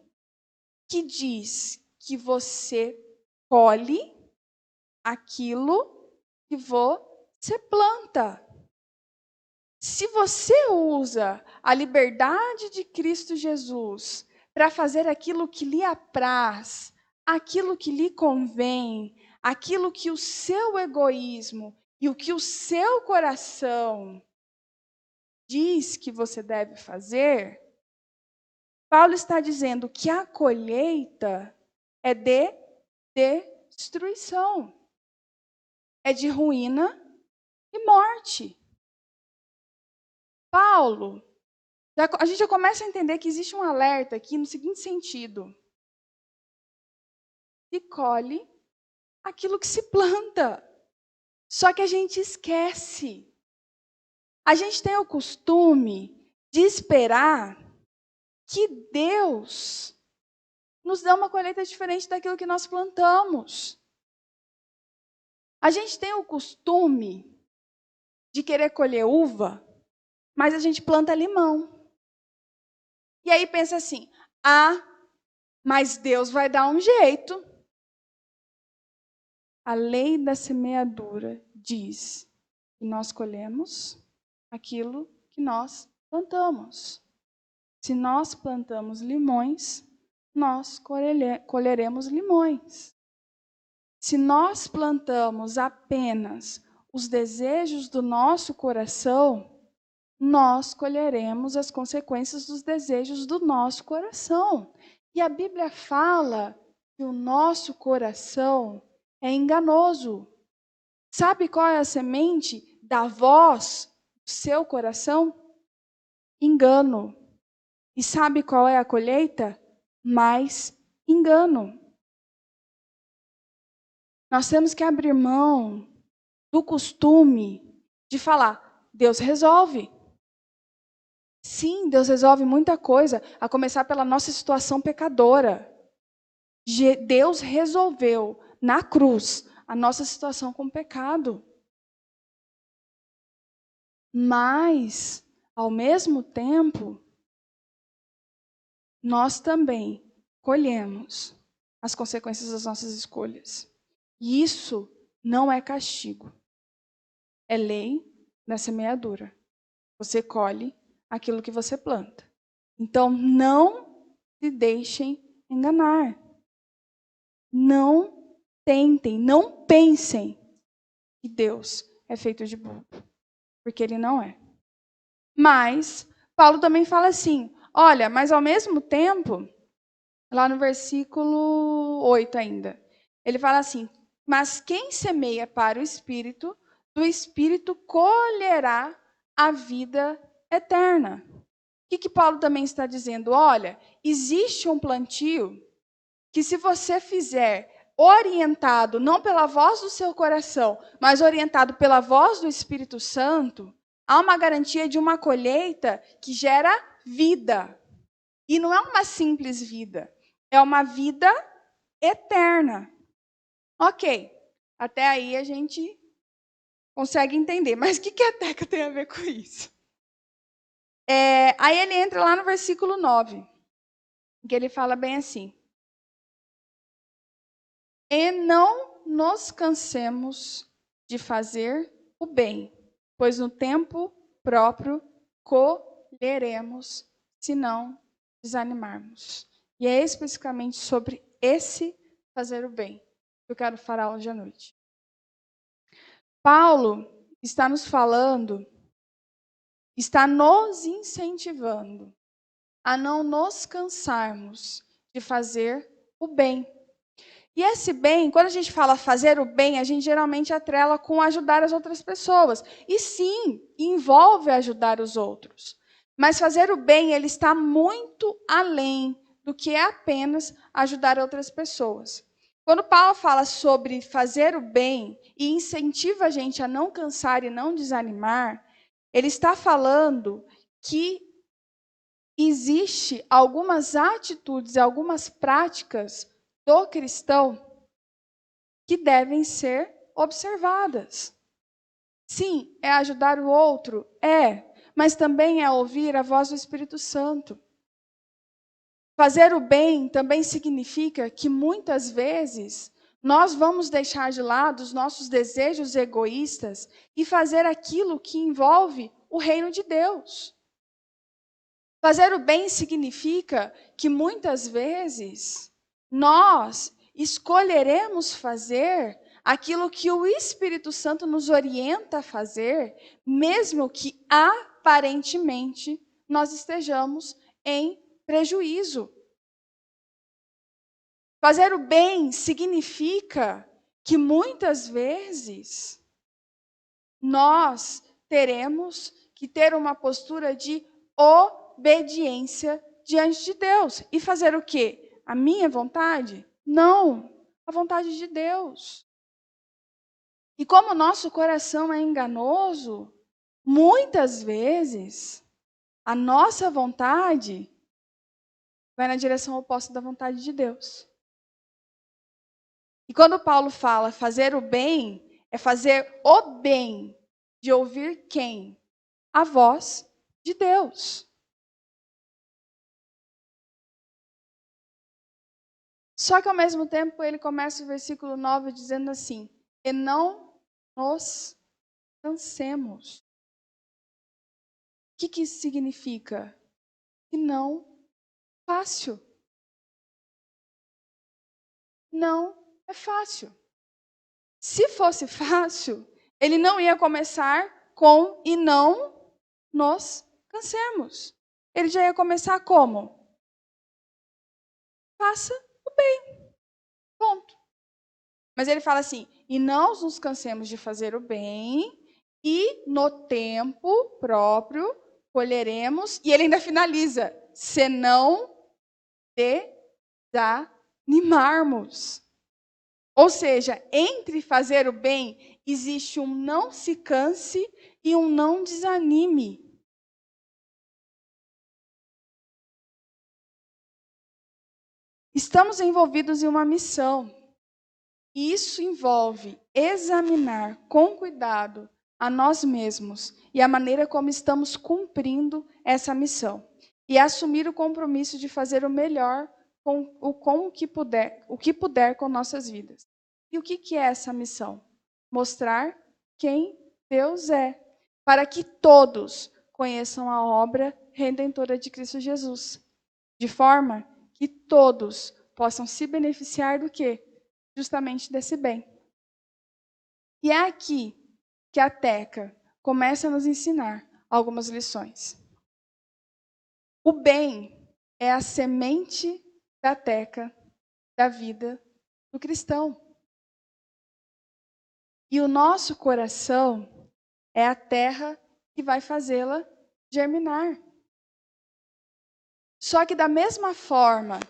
que diz que você colhe aquilo que você planta. Se você usa a liberdade de Cristo Jesus para fazer aquilo que lhe apraz, aquilo que lhe convém, aquilo que o seu egoísmo e o que o seu coração diz que você deve fazer, Paulo está dizendo que a colheita é de destruição, é de ruína e morte. Paulo, a gente já começa a entender que existe um alerta aqui no seguinte sentido: se colhe aquilo que se planta. Só que a gente esquece. A gente tem o costume de esperar que Deus nos dê uma colheita diferente daquilo que nós plantamos. A gente tem o costume de querer colher uva mas a gente planta limão. E aí pensa assim, mas Deus vai dar um jeito. A lei da semeadura diz que nós colhemos aquilo que nós plantamos. Se nós plantamos limões, nós colheremos limões. Se nós plantamos apenas os desejos do nosso coração, nós colheremos as consequências dos desejos do nosso coração. E a Bíblia fala que o nosso coração é enganoso. Sabe qual é a semente da voz do seu coração? Engano. E sabe qual é a colheita? Mais engano. Nós temos que abrir mão do costume de falar, Deus resolve. Sim, Deus resolve muita coisa, a começar pela nossa situação pecadora. Deus resolveu na cruz a nossa situação com o pecado. Mas, ao mesmo tempo, nós também colhemos as consequências das nossas escolhas. E isso não é castigo. É lei da semeadura. Você colhe aquilo que você planta. Então, não se deixem enganar. Não tentem, não pensem que Deus é feito de bobo, porque Ele não é. Mas, Paulo também fala assim, olha, mas ao mesmo tempo, lá no versículo 8 ainda, ele fala assim, mas quem semeia para o Espírito, do Espírito colherá a vida eterna. O que Paulo também está dizendo? Olha, existe um plantio que se você fizer orientado, não pela voz do seu coração, mas orientado pela voz do Espírito Santo, há uma garantia de uma colheita que gera vida. E não é uma simples vida, é uma vida eterna. Ok, até aí a gente consegue entender, mas o que a Teca tem a ver com isso? Aí ele entra lá no versículo 9, que ele fala bem assim, e não nos cansemos de fazer o bem, pois no tempo próprio colheremos, se não desanimarmos. E é especificamente sobre esse fazer o bem que eu quero falar hoje à noite. Paulo está nos falando, está nos incentivando a não nos cansarmos de fazer o bem. E esse bem, quando a gente fala fazer o bem, a gente geralmente atrela com ajudar as outras pessoas. E sim, envolve ajudar os outros. Mas fazer o bem, ele está muito além do que é apenas ajudar outras pessoas. Quando Paulo fala sobre fazer o bem e incentiva a gente a não cansar e não desanimar, ele está falando que existe algumas atitudes, algumas práticas do cristão que devem ser observadas. Sim, é ajudar o outro? Mas também é ouvir a voz do Espírito Santo. Fazer o bem também significa que muitas vezes nós vamos deixar de lado os nossos desejos egoístas e fazer aquilo que envolve o reino de Deus. Fazer o bem significa que muitas vezes nós escolheremos fazer aquilo que o Espírito Santo nos orienta a fazer, mesmo que aparentemente nós estejamos em prejuízo. Fazer o bem significa que muitas vezes nós teremos que ter uma postura de obediência diante de Deus. E fazer o quê? A minha vontade? Não, a vontade de Deus. E como o nosso coração é enganoso, muitas vezes a nossa vontade vai na direção oposta da vontade de Deus. E quando Paulo fala fazer o bem, é fazer o bem de ouvir quem? A voz de Deus. Só que ao mesmo tempo ele começa o versículo 9 dizendo assim: e não nos cansemos. O que isso significa? Que não é fácil. Não é fácil. Se fosse fácil, ele não ia começar com e não nos cansemos. Ele já ia começar como? Faça o bem. Ponto. Mas ele fala assim: e não nos cansemos de fazer o bem, e no tempo próprio colheremos. E ele ainda finaliza: se não desanimarmos. Ou seja, entre fazer o bem, existe um não se canse e um não desanime. Estamos envolvidos em uma missão. E isso envolve examinar com cuidado a nós mesmos e a maneira como estamos cumprindo essa missão. E assumir o compromisso de fazer o melhor com o que puder com nossas vidas. E o que é essa missão? Mostrar quem Deus é, para que todos conheçam a obra redentora de Cristo Jesus, de forma que todos possam se beneficiar do quê? Justamente desse bem. E é aqui que a Teca começa a nos ensinar algumas lições. O bem é a semente da Teca da vida do cristão. E o nosso coração é a terra que vai fazê-la germinar. Só que da mesma forma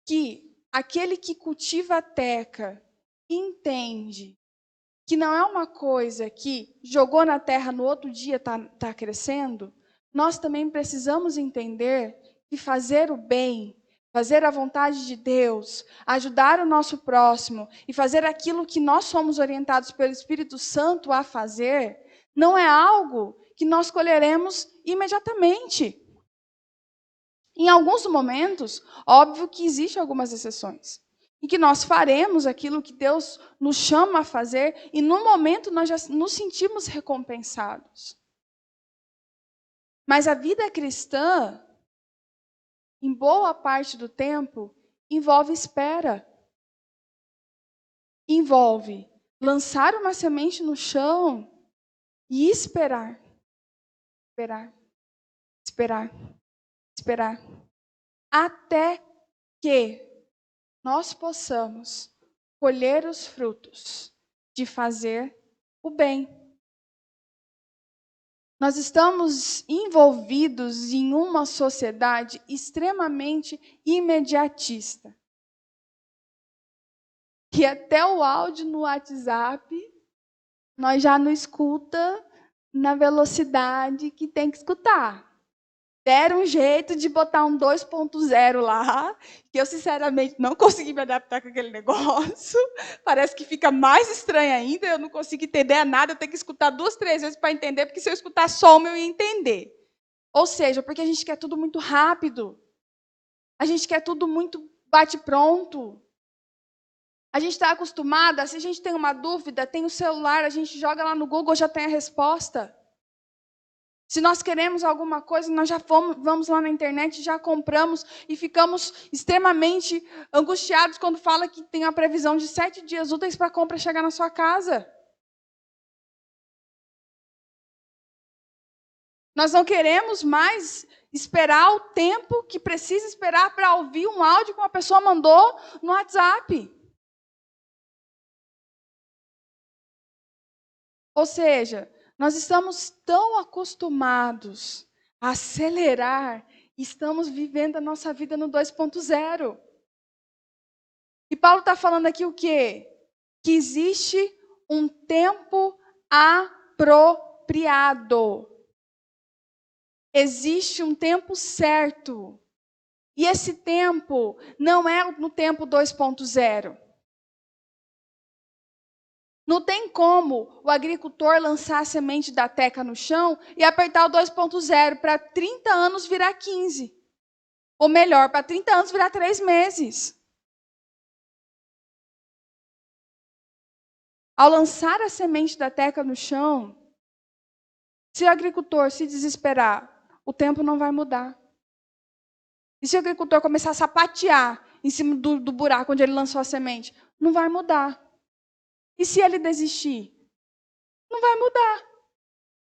que aquele que cultiva a teca entende que não é uma coisa que jogou na terra no outro dia está crescendo, nós também precisamos entender que fazer o bem, fazer a vontade de Deus, ajudar o nosso próximo e fazer aquilo que nós somos orientados pelo Espírito Santo a fazer, não é algo que nós colheremos imediatamente. Em alguns momentos, óbvio que existem algumas exceções, em que nós faremos aquilo que Deus nos chama a fazer e no momento nós já nos sentimos recompensados. Mas a vida cristã, em boa parte do tempo, envolve espera. Envolve lançar uma semente no chão e esperar. Esperar. Esperar. Esperar. Até que nós possamos colher os frutos de fazer o bem. Nós estamos envolvidos em uma sociedade extremamente imediatista. E até o áudio no WhatsApp, nós já não escuta na velocidade que tem que escutar. Deram um jeito de botar um 2.0 lá, que eu, sinceramente, não consegui me adaptar com aquele negócio. Parece que fica mais estranho ainda, eu não consigo entender nada, eu tenho que escutar 2, 3 vezes para entender, porque se eu escutar só uma, eu ia entender. Ou seja, porque a gente quer tudo muito rápido. A gente quer tudo muito bate-pronto. A gente está acostumada, se a gente tem uma dúvida, tem o celular, a gente joga lá no Google, já tem a resposta. Se nós queremos alguma coisa, nós já vamos lá na internet, já compramos e ficamos extremamente angustiados quando fala que tem a previsão de 7 dias úteis para a compra chegar na sua casa. Nós não queremos mais esperar o tempo que precisa esperar para ouvir um áudio que uma pessoa mandou no WhatsApp. Ou seja, nós estamos tão acostumados a acelerar, estamos vivendo a nossa vida no 2.0. E Paulo está falando aqui o quê? Que existe um tempo apropriado. Existe um tempo certo. E esse tempo não é no tempo 2.0. Não tem como o agricultor lançar a semente da teca no chão e apertar o 2.0 para 30 anos virar 15. Ou melhor, para 30 anos virar 3 meses. Ao lançar a semente da teca no chão, se o agricultor se desesperar, o tempo não vai mudar. E se o agricultor começar a sapatear em cima do buraco onde ele lançou a semente, não vai mudar. E se ele desistir? Não vai mudar.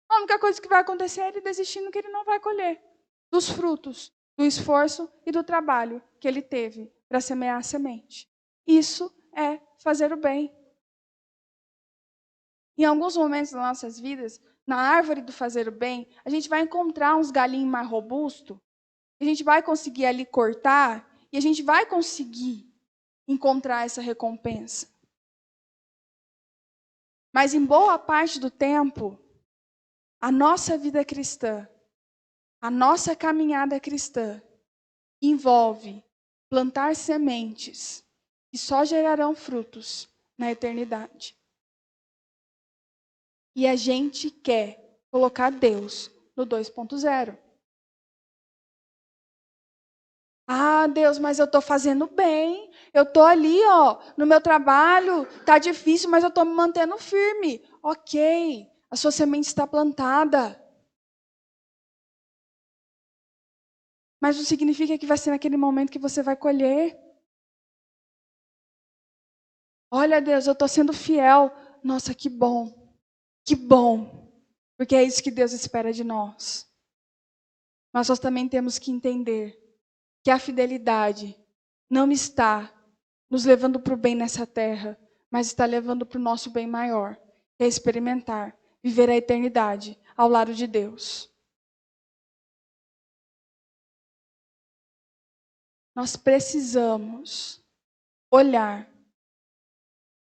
A única coisa que vai acontecer é ele desistindo, que ele não vai colher dos frutos, do esforço e do trabalho que ele teve para semear a semente. Isso é fazer o bem. Em alguns momentos das nossas vidas, na árvore do fazer o bem, a gente vai encontrar uns galinhos mais robustos, a gente vai conseguir ali cortar e a gente vai conseguir encontrar essa recompensa. Mas em boa parte do tempo, a nossa vida cristã, a nossa caminhada cristã, envolve plantar sementes que só gerarão frutos na eternidade. E a gente quer colocar Deus no 2.0. Ah, Deus, mas eu estou fazendo bem. Eu estou ali, no meu trabalho, está difícil, mas eu estou me mantendo firme. Ok, a sua semente está plantada. Mas não significa que vai ser naquele momento que você vai colher. Olha, Deus, eu estou sendo fiel. Nossa, que bom. Que bom. Porque é isso que Deus espera de nós. Mas nós também temos que entender que a fidelidade não está nos levando para o bem nessa terra, mas está levando para o nosso bem maior, que é experimentar, viver a eternidade ao lado de Deus. Nós precisamos olhar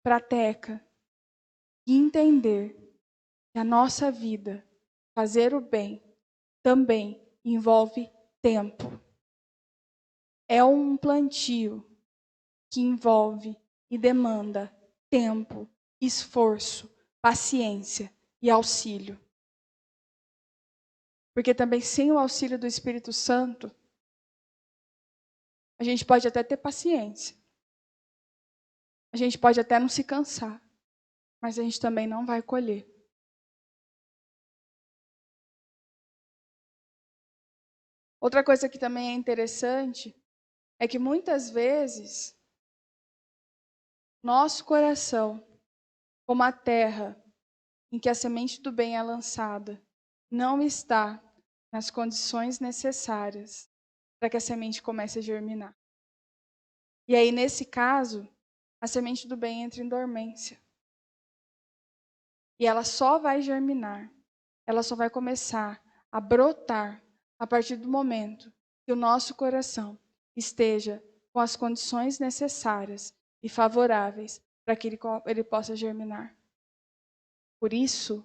para a teca e entender que a nossa vida, fazer o bem, também envolve tempo. É um plantio que envolve e demanda tempo, esforço, paciência e auxílio. Porque também sem o auxílio do Espírito Santo, a gente pode até ter paciência. A gente pode até não se cansar, mas a gente também não vai colher. Outra coisa que também é interessante é que muitas vezes nosso coração, como a terra em que a semente do bem é lançada, não está nas condições necessárias para que a semente comece a germinar. E aí, nesse caso, a semente do bem entra em dormência. E ela só vai germinar, ela só vai começar a brotar a partir do momento que o nosso coração esteja com as condições necessárias e favoráveis para que ele possa germinar. Por isso,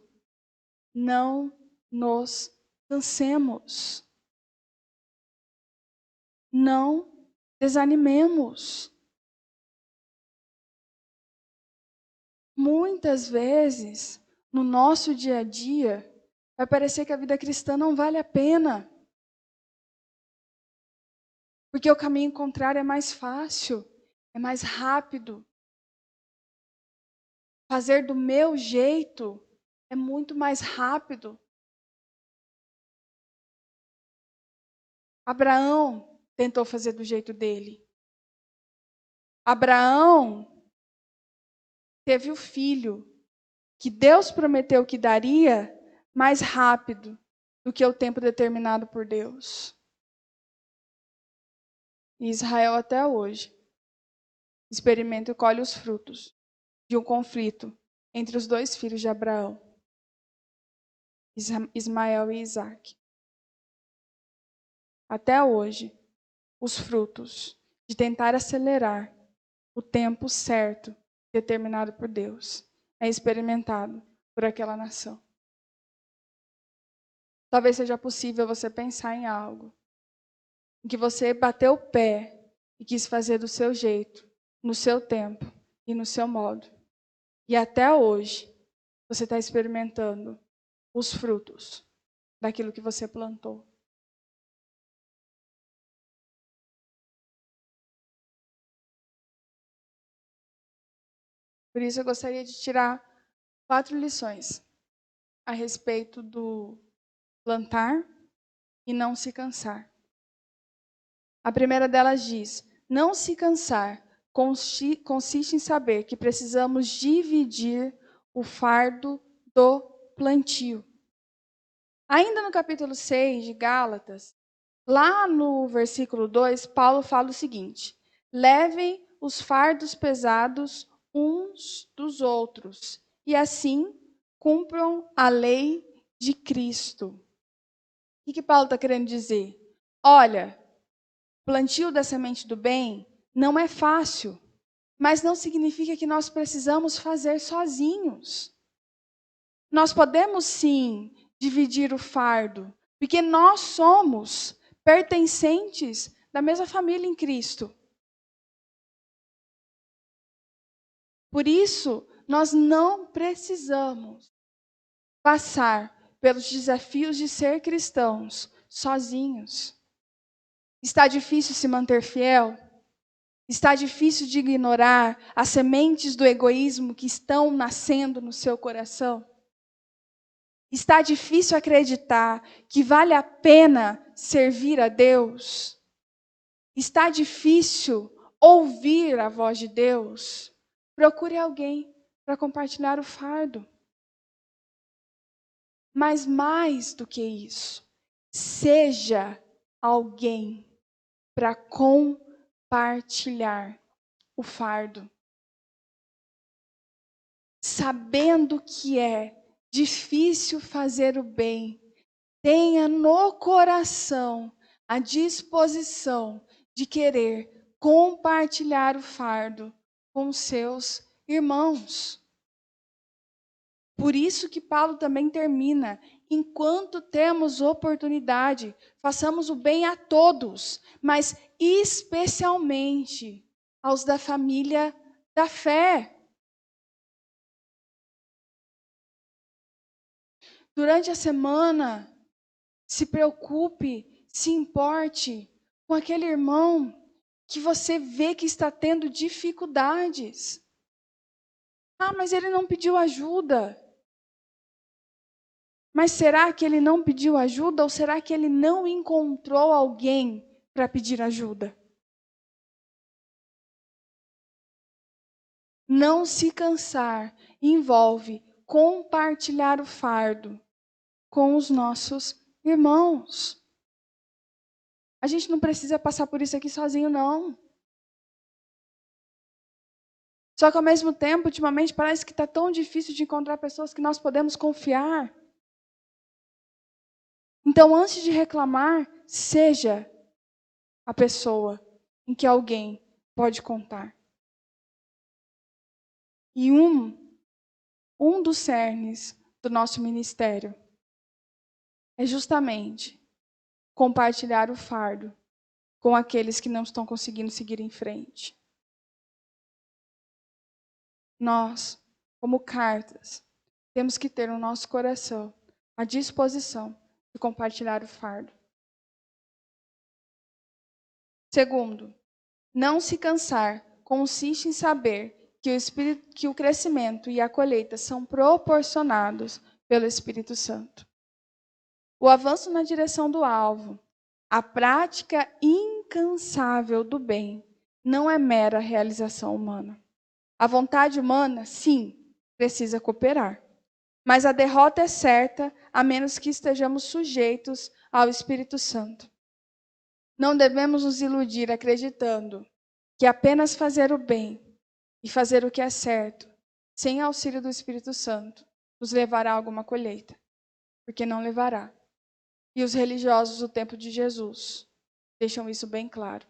não nos cansemos. Não desanimemos. Muitas vezes, no nosso dia a dia, vai parecer que a vida cristã não vale a pena. Porque o caminho contrário é mais fácil, é mais rápido. Fazer do meu jeito é muito mais rápido. Abraão tentou fazer do jeito dele. Abraão teve o filho que Deus prometeu que daria mais rápido do que o tempo determinado por Deus. E Israel até hoje experimenta e colhe os frutos de um conflito entre os dois filhos de Abraão, Ismael e Isaque. Até hoje, os frutos de tentar acelerar o tempo certo determinado por Deus é experimentado por aquela nação. Talvez seja possível você pensar em algo em que você bateu o pé e quis fazer do seu jeito, no seu tempo e no seu modo. E até hoje, você está experimentando os frutos daquilo que você plantou. Por isso, eu gostaria de tirar 4 lições a respeito do plantar e não se cansar. A primeira delas diz: não se cansar consiste em saber que precisamos dividir o fardo do plantio. Ainda no capítulo 6 de Gálatas, lá no versículo 2, Paulo fala o seguinte: levem os fardos pesados uns dos outros, e assim cumpram a lei de Cristo. O que Paulo está querendo dizer? Olha, plantio da semente do bem não é fácil, mas não significa que nós precisamos fazer sozinhos. Nós podemos sim dividir o fardo, porque nós somos pertencentes da mesma família em Cristo. Por isso, nós não precisamos passar pelos desafios de ser cristãos sozinhos. Está difícil se manter fiel? Está difícil de ignorar as sementes do egoísmo que estão nascendo no seu coração? Está difícil acreditar que vale a pena servir a Deus? Está difícil ouvir a voz de Deus? Procure alguém para compartilhar o fardo. Mas mais do que isso, seja alguém para compartilhar o fardo. Sabendo que é difícil fazer o bem, tenha no coração a disposição de querer compartilhar o fardo com seus irmãos. Por isso que Paulo também termina: enquanto temos oportunidade, façamos o bem a todos, mas especialmente aos da família da fé. Durante a semana, se preocupe, se importe com aquele irmão que você vê que está tendo dificuldades. Ah, mas ele não pediu ajuda. Mas será que ele não pediu ajuda ou será que ele não encontrou alguém para pedir ajuda? Não se cansar envolve compartilhar o fardo com os nossos irmãos. A gente não precisa passar por isso aqui sozinho, não. Só que ao mesmo tempo, ultimamente, parece que está tão difícil de encontrar pessoas que nós podemos confiar. Então, antes de reclamar, seja a pessoa em que alguém pode contar. E um dos cernes do nosso ministério é justamente compartilhar o fardo com aqueles que não estão conseguindo seguir em frente. Nós, como cartas, temos que ter no nosso coração a disposição de compartilhar o fardo. Segundo, não se cansar consiste em saber que o crescimento e a colheita são proporcionados pelo Espírito Santo. O avanço na direção do alvo, a prática incansável do bem, não é mera realização humana. A vontade humana, sim, precisa cooperar. Mas a derrota é certa, a menos que estejamos sujeitos ao Espírito Santo. Não devemos nos iludir acreditando que apenas fazer o bem e fazer o que é certo, sem auxílio do Espírito Santo, nos levará a alguma colheita. Porque não levará. E os religiosos do tempo de Jesus deixam isso bem claro.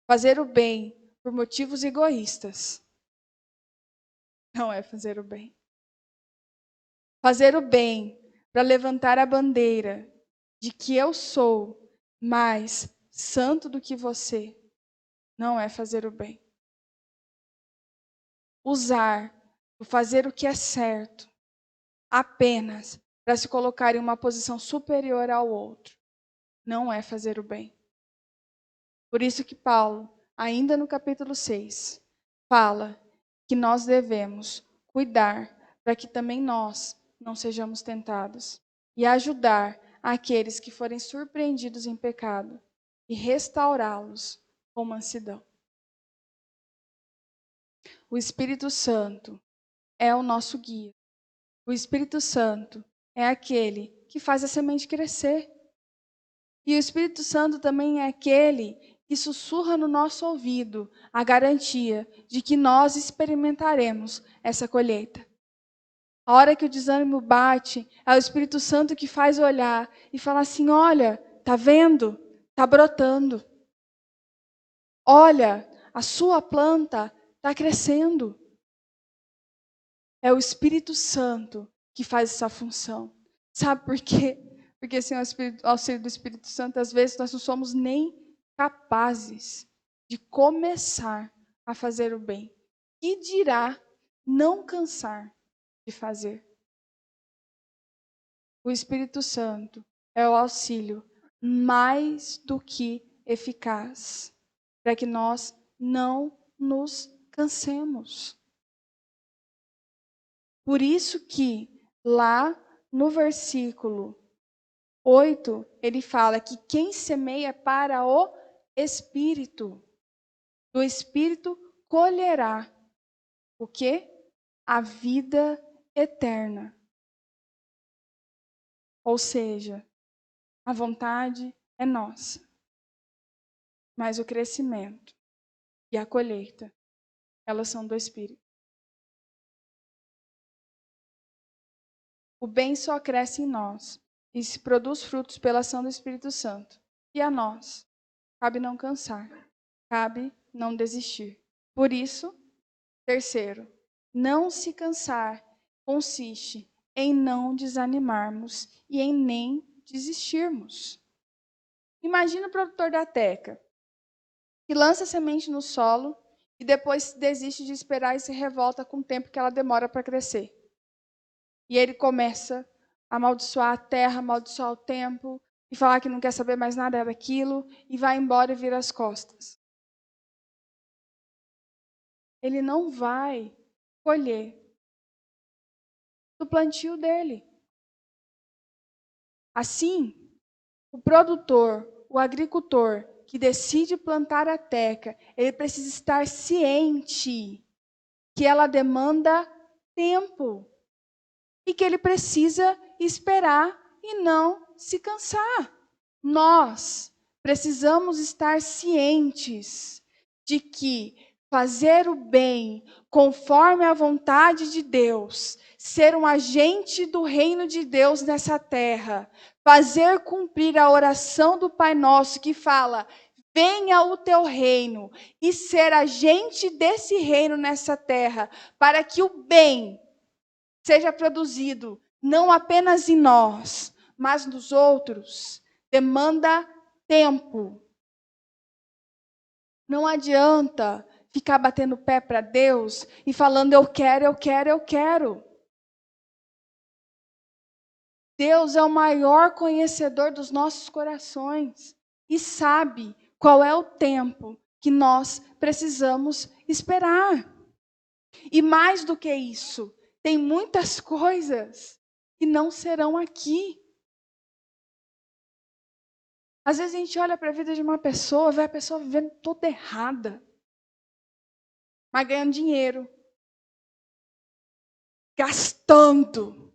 Fazer o bem por motivos egoístas não é fazer o bem. Fazer o bem para levantar a bandeira de que eu sou mais santo do que você não é fazer o bem. Usar o fazer o que é certo, apenas para se colocar em uma posição superior ao outro, não é fazer o bem. Por isso que Paulo, ainda no capítulo 6, fala que nós devemos cuidar para que também nós não sejamos tentados e ajudar aqueles que forem surpreendidos em pecado e restaurá-los com mansidão. O Espírito Santo é o nosso guia. O Espírito Santo é aquele que faz a semente crescer. E o Espírito Santo também é aquele que sussurra no nosso ouvido a garantia de que nós experimentaremos essa colheita. A hora que o desânimo bate, é o Espírito Santo que faz olhar e falar assim: olha, tá vendo? Tá brotando. Olha, a sua planta tá crescendo. É o Espírito Santo que faz essa função. Sabe por quê? Porque sem o auxílio do Espírito Santo, às vezes nós não somos nem capazes de começar a fazer o bem. E dirá não cansar de fazer. O Espírito Santo é o auxílio mais do que eficaz para que nós não nos cansemos. Por isso que lá no versículo 8, ele fala que quem semeia para o Espírito, do Espírito colherá o quê? A vida eterna. Ou seja, a vontade é nossa, mas o crescimento e a colheita, elas são do Espírito. O bem só cresce em nós e se produz frutos pela ação do Espírito Santo. E a nós, cabe não cansar, cabe não desistir. Por isso, terceiro, não se cansar consiste em não desanimarmos e em nem desistirmos. Imagina o produtor da teca, que lança a semente no solo e depois desiste de esperar e se revolta com o tempo que ela demora para crescer. E ele começa a amaldiçoar a terra, amaldiçoar o tempo, e falar que não quer saber mais nada daquilo, e vai embora e vira as costas. Ele não vai colher do plantio dele. Assim, o produtor, o agricultor que decide plantar a teca, ele precisa estar ciente que ela demanda tempo e que ele precisa esperar e não se cansar. Nós precisamos estar cientes de que fazer o bem conforme a vontade de Deus, ser um agente do reino de Deus nessa terra, fazer cumprir a oração do Pai Nosso que fala: venha o teu reino, e ser agente desse reino nessa terra, para que o bem seja produzido não apenas em nós, mas nos outros, demanda tempo. Não adianta ficar batendo o pé para Deus e falando eu quero, eu quero, eu quero. Deus é o maior conhecedor dos nossos corações e sabe qual é o tempo que nós precisamos esperar. E mais do que isso, tem muitas coisas que não serão aqui. Às vezes a gente olha para a vida de uma pessoa, vê a pessoa vivendo toda errada, mas ganhando dinheiro, gastando.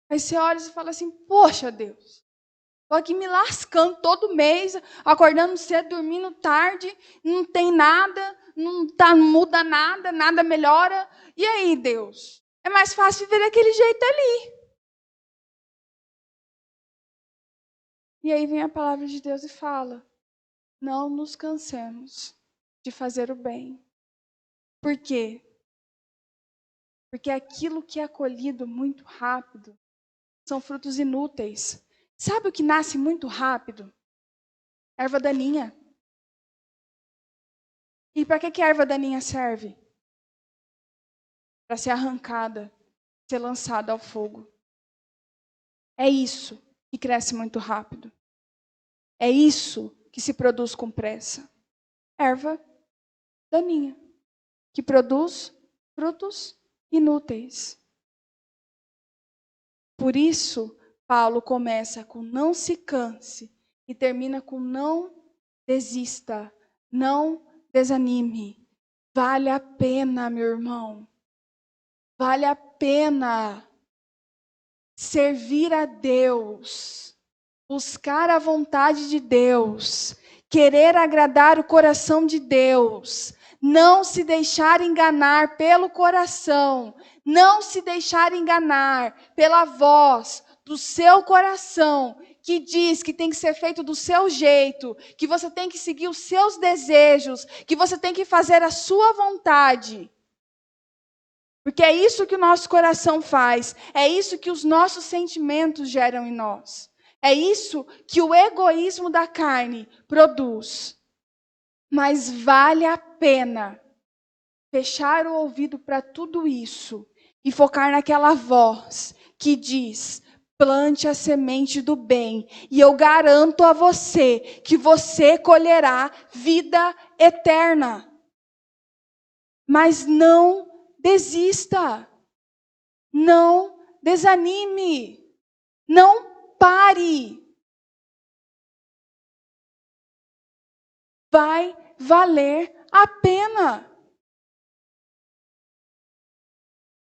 Aí você olha e fala assim: poxa Deus, estou aqui me lascando todo mês, acordando cedo, dormindo tarde, não tem nada, não muda nada, nada melhora. E aí, Deus? É mais fácil viver daquele jeito ali. E aí vem a palavra de Deus e fala: não nos cansemos de fazer o bem. Por quê? Porque aquilo que é colhido muito rápido são frutos inúteis. Sabe o que nasce muito rápido? Erva daninha. E para que a erva daninha serve? para ser arrancada, ser lançada ao fogo. É isso que cresce muito rápido. É isso que se produz com pressa. Erva daninha, que produz frutos inúteis. Por isso, Paulo começa com não se canse e termina com não desista, não desanime. Vale a pena, meu irmão. Vale a pena servir a Deus, buscar a vontade de Deus, querer agradar o coração de Deus, não se deixar enganar pelo coração, não se deixar enganar pela voz do seu coração, que diz que tem que ser feito do seu jeito, que você tem que seguir os seus desejos, que você tem que fazer a sua vontade. Porque é isso que o nosso coração faz, é isso que os nossos sentimentos geram em nós. É isso que o egoísmo da carne produz. Mas vale a pena fechar o ouvido para tudo isso e focar naquela voz que diz: plante a semente do bem, e eu garanto a você que você colherá vida eterna. Mas não desista, não desanime, não pare. Vai valer a pena.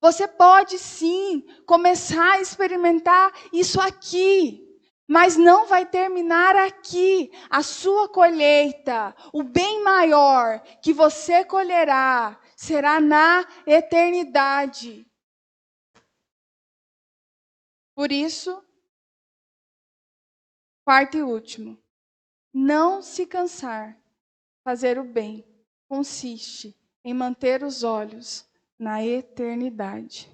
Você pode sim começar a experimentar isso aqui, mas não vai terminar aqui. A sua colheita, o bem maior que você colherá, será na eternidade. Por isso, quarto e último, não se cansar. Fazer o bem consiste em manter os olhos na eternidade.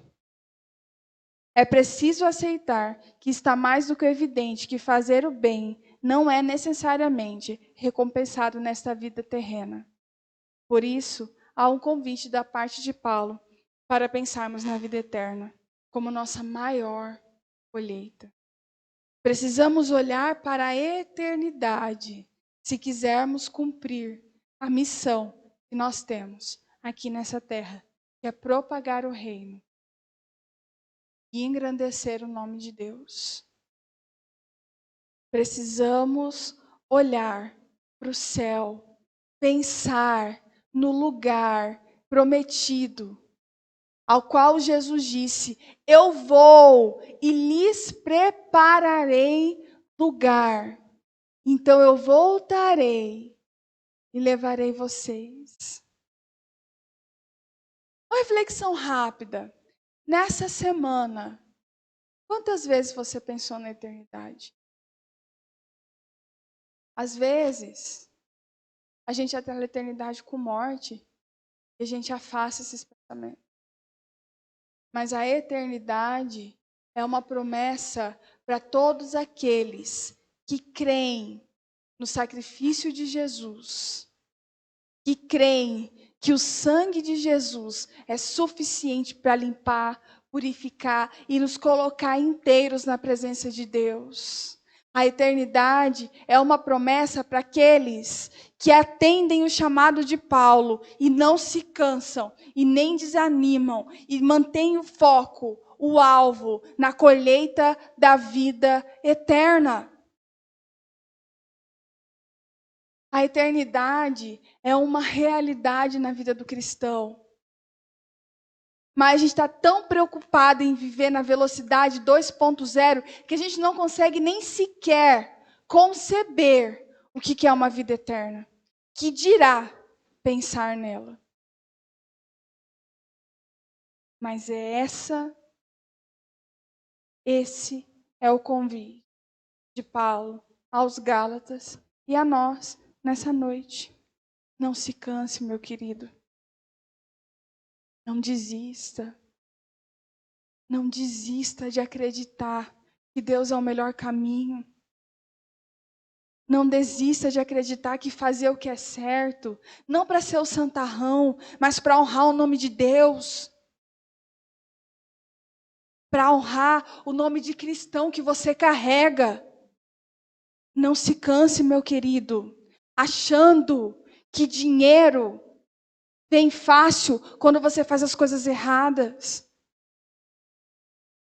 É preciso aceitar que está mais do que evidente que fazer o bem não é necessariamente recompensado nesta vida terrena. Por isso, há um convite da parte de Paulo para pensarmos na vida eterna como nossa maior colheita. Precisamos olhar para a eternidade se quisermos cumprir a missão que nós temos aqui nessa terra, que é propagar o reino e engrandecer o nome de Deus. Precisamos olhar para o céu, pensar no lugar prometido, ao qual Jesus disse: eu vou e lhes prepararei lugar. Então eu voltarei e levarei vocês. Uma reflexão rápida. Nessa semana, quantas vezes você pensou na eternidade? Às vezes, a gente atrela a eternidade com morte e a gente afasta esses pensamentos. Mas a eternidade é uma promessa para todos aqueles que creem no sacrifício de Jesus, que creem que o sangue de Jesus é suficiente para limpar, purificar e nos colocar inteiros na presença de Deus. A eternidade é uma promessa para aqueles que atendem o chamado de Paulo e não se cansam e nem desanimam e mantêm o foco, o alvo na colheita da vida eterna. A eternidade é uma realidade na vida do cristão. Mas a gente está tão preocupado em viver na velocidade 2.0 que a gente não consegue nem sequer conceber o que é uma vida eterna. Que dirá pensar nela. Mas esse é o convite de Paulo aos Gálatas e a nós nessa noite. Não se canse, meu querido. Não desista. Não desista de acreditar que Deus é o melhor caminho. Não desista de acreditar que fazer o que é certo, não para ser o santarrão, mas para honrar o nome de Deus. para honrar o nome de cristão que você carrega. Não se canse, meu querido, achando que dinheiro vem fácil quando você faz as coisas erradas.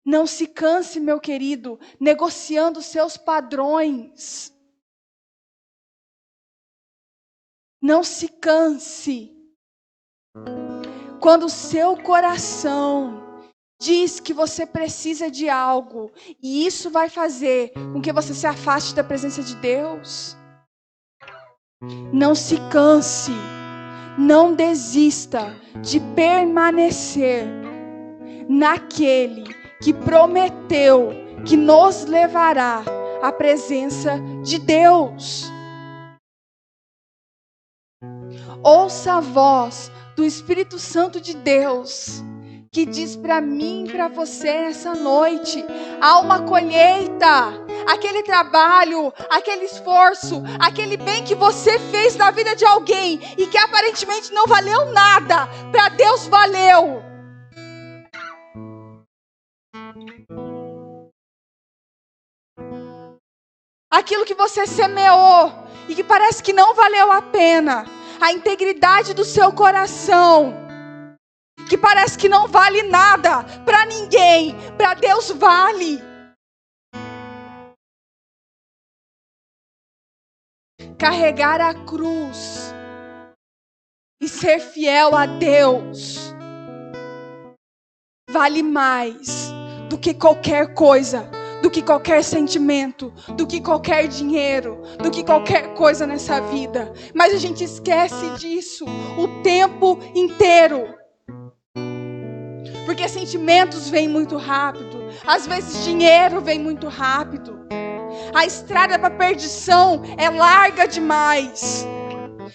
Não se canse, meu querido, negociando seus padrões. Não se canse quando o seu coração diz que você precisa de algo e isso vai fazer com que você se afaste da presença de Deus. Não se canse, não desista de permanecer naquele que prometeu que nos levará à presença de Deus. Ouça a voz do Espírito Santo de Deus, que diz para mim e para você essa noite: há uma colheita, aquele trabalho, aquele esforço, aquele bem que você fez na vida de alguém e que aparentemente não valeu nada, para Deus valeu. Aquilo que você semeou e que parece que não valeu a pena, a integridade do seu coração, que parece que não vale nada para ninguém, para Deus vale. Carregar a cruz e ser fiel a Deus vale mais do que qualquer coisa, do que qualquer sentimento, do que qualquer dinheiro, do que qualquer coisa nessa vida. Mas a gente esquece disso o tempo inteiro. Porque sentimentos vêm muito rápido, às vezes dinheiro vem muito rápido. A estrada para a perdição é larga demais.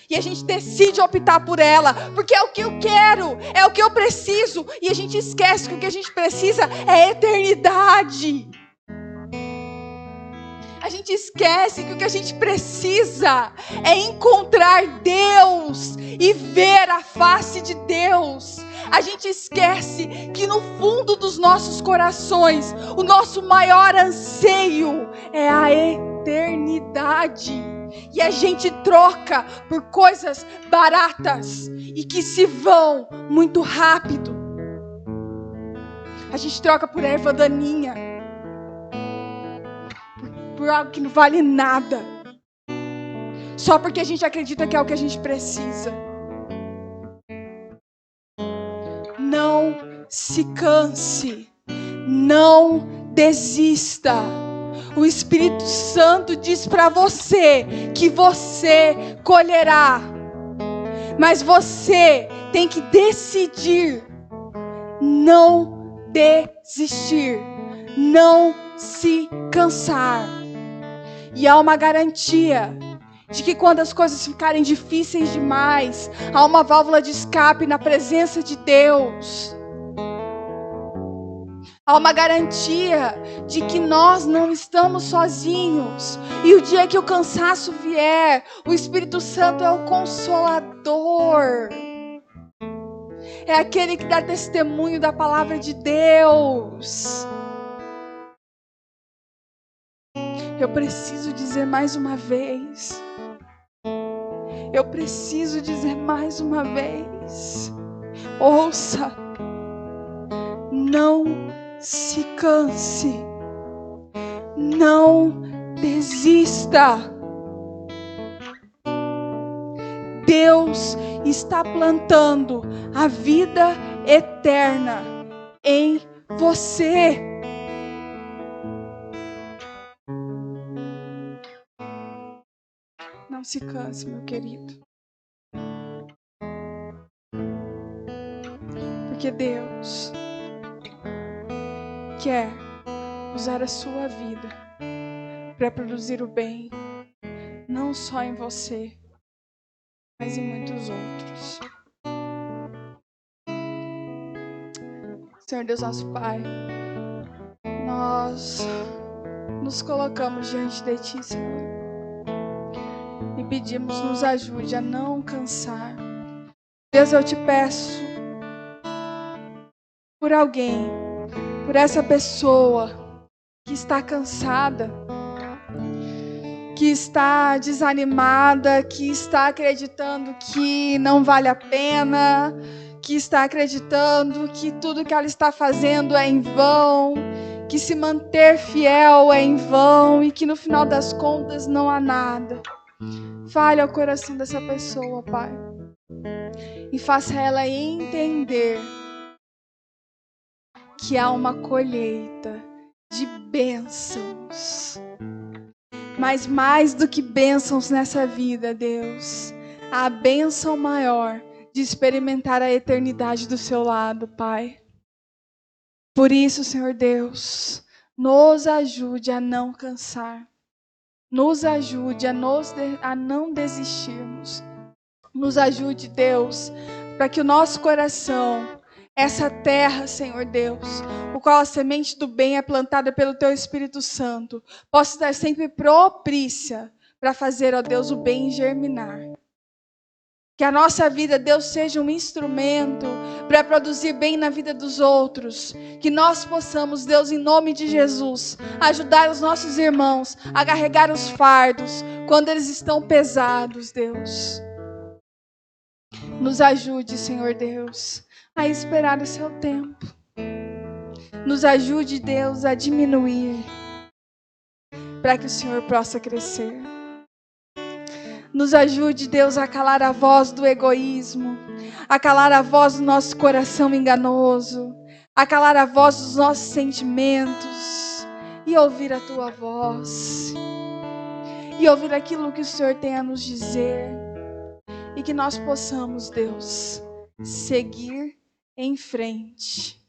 E a gente decide optar por ela, porque é o que eu quero, é o que eu preciso. E a gente esquece que o que a gente precisa é eternidade. A gente esquece que o que a gente precisa é encontrar Deus e ver a face de Deus. A gente esquece que no fundo dos nossos corações, o nosso maior anseio é a eternidade. E a gente troca por coisas baratas e que se vão muito rápido. A gente troca por erva daninha, por algo que não vale nada, só porque a gente acredita que é o que a gente precisa. Não se canse, não desista. O Espírito Santo diz para você que você colherá, mas você tem que decidir não desistir, não se cansar. E há uma garantia de que quando as coisas ficarem difíceis demais, há uma válvula de escape na presença de Deus. Há uma garantia de que nós não estamos sozinhos. E o dia que o cansaço vier, o Espírito Santo é o Consolador. É aquele que dá testemunho da palavra de Deus. Eu preciso dizer mais uma vez. Eu preciso dizer mais uma vez. Ouça. Não se canse. Não desista. Deus está plantando a vida eterna em você. Não se canse, meu querido. Porque Deus quer usar a sua vida para produzir o bem, não só em você, mas em muitos outros. Senhor Deus, nosso Pai, nós nos colocamos diante de Ti, Senhor. E pedimos, nos ajude a não cansar. Deus, eu te peço por alguém por essa pessoa que está cansada, que está desanimada, que está acreditando que não vale a pena, que está acreditando que tudo que ela está fazendo é em vão, que se manter fiel é em vão e que no final das contas não há nada. Fale ao coração dessa pessoa, Pai, e faça ela entender que há uma colheita de bênçãos. Mas mais do que bênçãos nessa vida, Deus, há a bênção maior de experimentar a eternidade do seu lado, Pai. Por isso, Senhor Deus, nos ajude a não cansar. Nos ajude a não desistirmos. Nos ajude, Deus, para que o nosso coração, essa terra, Senhor Deus, o qual a semente do bem é plantada pelo Teu Espírito Santo, possa estar sempre propícia para fazer, ó Deus, o bem germinar. Que a nossa vida, Deus, seja um instrumento para produzir bem na vida dos outros. Que nós possamos, Deus, em nome de Jesus, ajudar os nossos irmãos a carregar os fardos quando eles estão pesados, Deus. Nos ajude, Senhor Deus, a esperar o seu tempo. Nos ajude, Deus, a diminuir para que o Senhor possa crescer. Nos ajude, Deus, a calar a voz do egoísmo, a calar a voz do nosso coração enganoso, a calar a voz dos nossos sentimentos e ouvir a Tua voz. E ouvir aquilo que o Senhor tem a nos dizer. E que nós possamos, Deus, seguir em frente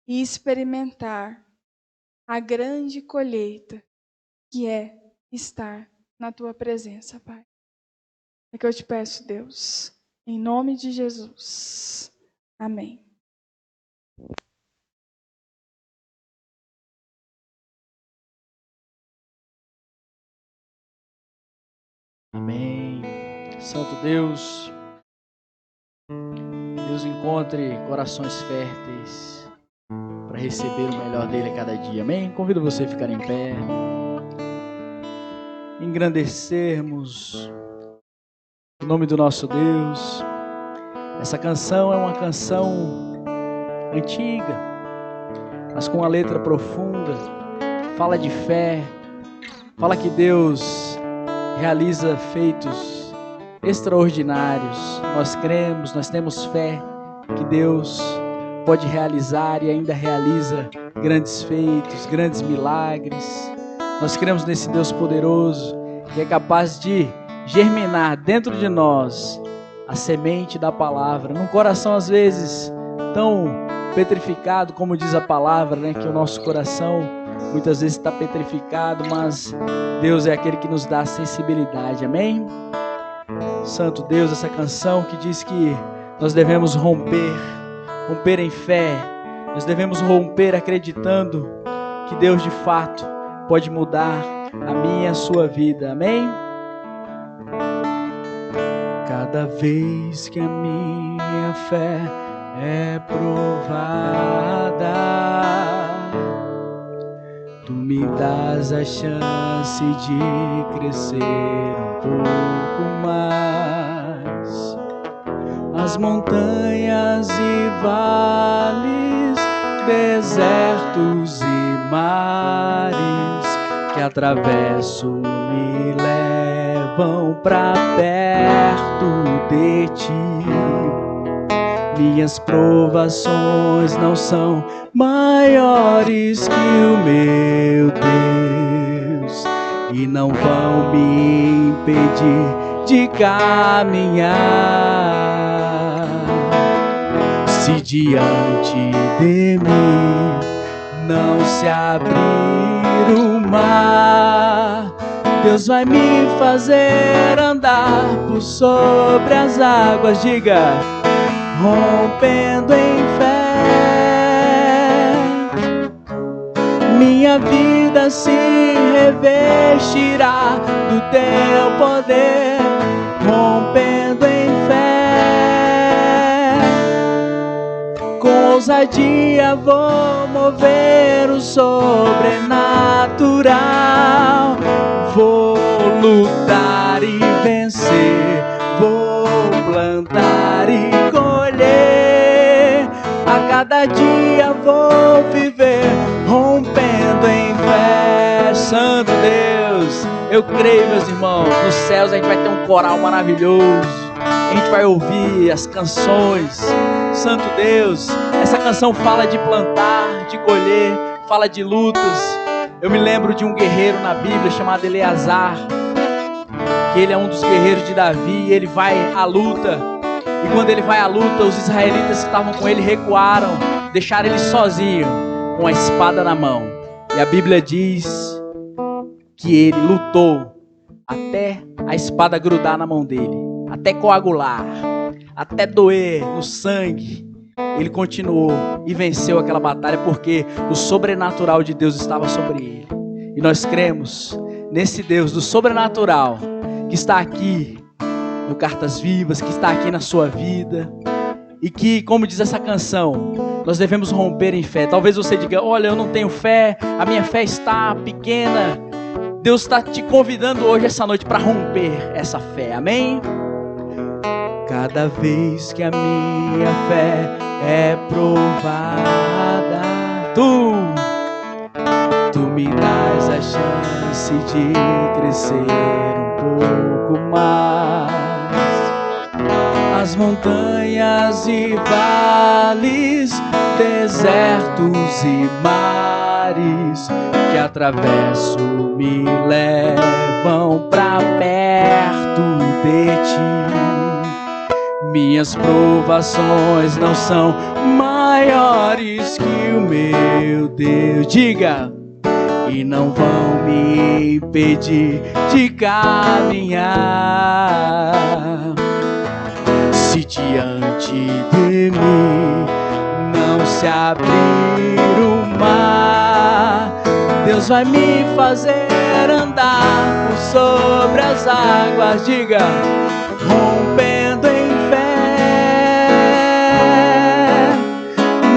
e experimentar a grande colheita que é estar na Tua presença, Pai. É que eu te peço, Deus, em nome de Jesus. Amém. Amém. Santo Deus, Deus encontre corações férteis para receber o melhor dele a cada dia. Amém? Convido você a ficar em pé. Engrandecermos o nome do nosso Deus. Essa canção é uma canção antiga, mas com uma letra profunda. Fala de fé, fala que Deus realiza feitos extraordinários. Nós cremos, nós temos fé que Deus pode realizar e ainda realiza grandes feitos, grandes milagres. Nós cremos nesse Deus poderoso que é capaz de germinar dentro de nós a semente da palavra, num coração às vezes tão petrificado, como diz a palavra, né? Que o nosso coração muitas vezes está petrificado, mas Deus é aquele que nos dá sensibilidade. Amém? Santo Deus, essa canção que diz que nós devemos romper em fé, nós devemos romper acreditando que Deus de fato pode mudar a minha e a sua vida. Amém? Cada vez que a minha fé é provada, Tu me dás a chance de crescer um pouco mais. As montanhas e vales, desertos e mares que atravesso me levam pra perto de Ti. Minhas provações não são maiores que o meu Deus e não vão me impedir de caminhar. Se diante de mim não se abrir o mar, Deus vai me fazer andar por sobre as águas. Diga: rompendo em fé, minha vida se revestirá do Teu poder. Rompendo em fé, com ousadia vou mover o sobrenatural. Vou lutar e vencer, vou plantar e colher. A cada dia vou viver, rompendo em fé. Santo Deus, eu creio, meus irmãos, nos céus a gente vai ter um coral maravilhoso. A gente vai ouvir as canções. Santo Deus, essa canção fala de plantar, de colher, fala de lutas. Eu me lembro de um guerreiro na Bíblia chamado Eleazar, que ele é um dos guerreiros de Davi, e ele vai à luta. E quando ele vai à luta, os israelitas que estavam com ele recuaram, deixaram ele sozinho, com a espada na mão. E a Bíblia diz que ele lutou até a espada grudar na mão dele, até coagular, até doer no sangue. Ele continuou e venceu aquela batalha porque o sobrenatural de Deus estava sobre ele. E nós cremos nesse Deus do sobrenatural que está aqui no Cartas Vivas, que está aqui na sua vida. E que, como diz essa canção, nós devemos romper em fé. Talvez você diga: olha, eu não tenho fé, a minha fé está pequena. Deus está te convidando hoje, essa noite, para romper essa fé, amém? Cada vez que a minha fé é provada, Tu me dás a chance de crescer um pouco mais. As montanhas e vales, desertos e mares que atravesso me levam pra perto de Ti. Minhas provações não são maiores que o meu Deus. Diga! E não vão me impedir de caminhar. Se diante de mim não se abrir o mar, Deus vai me fazer andar por sobre as águas. Diga! Rompendo em fé,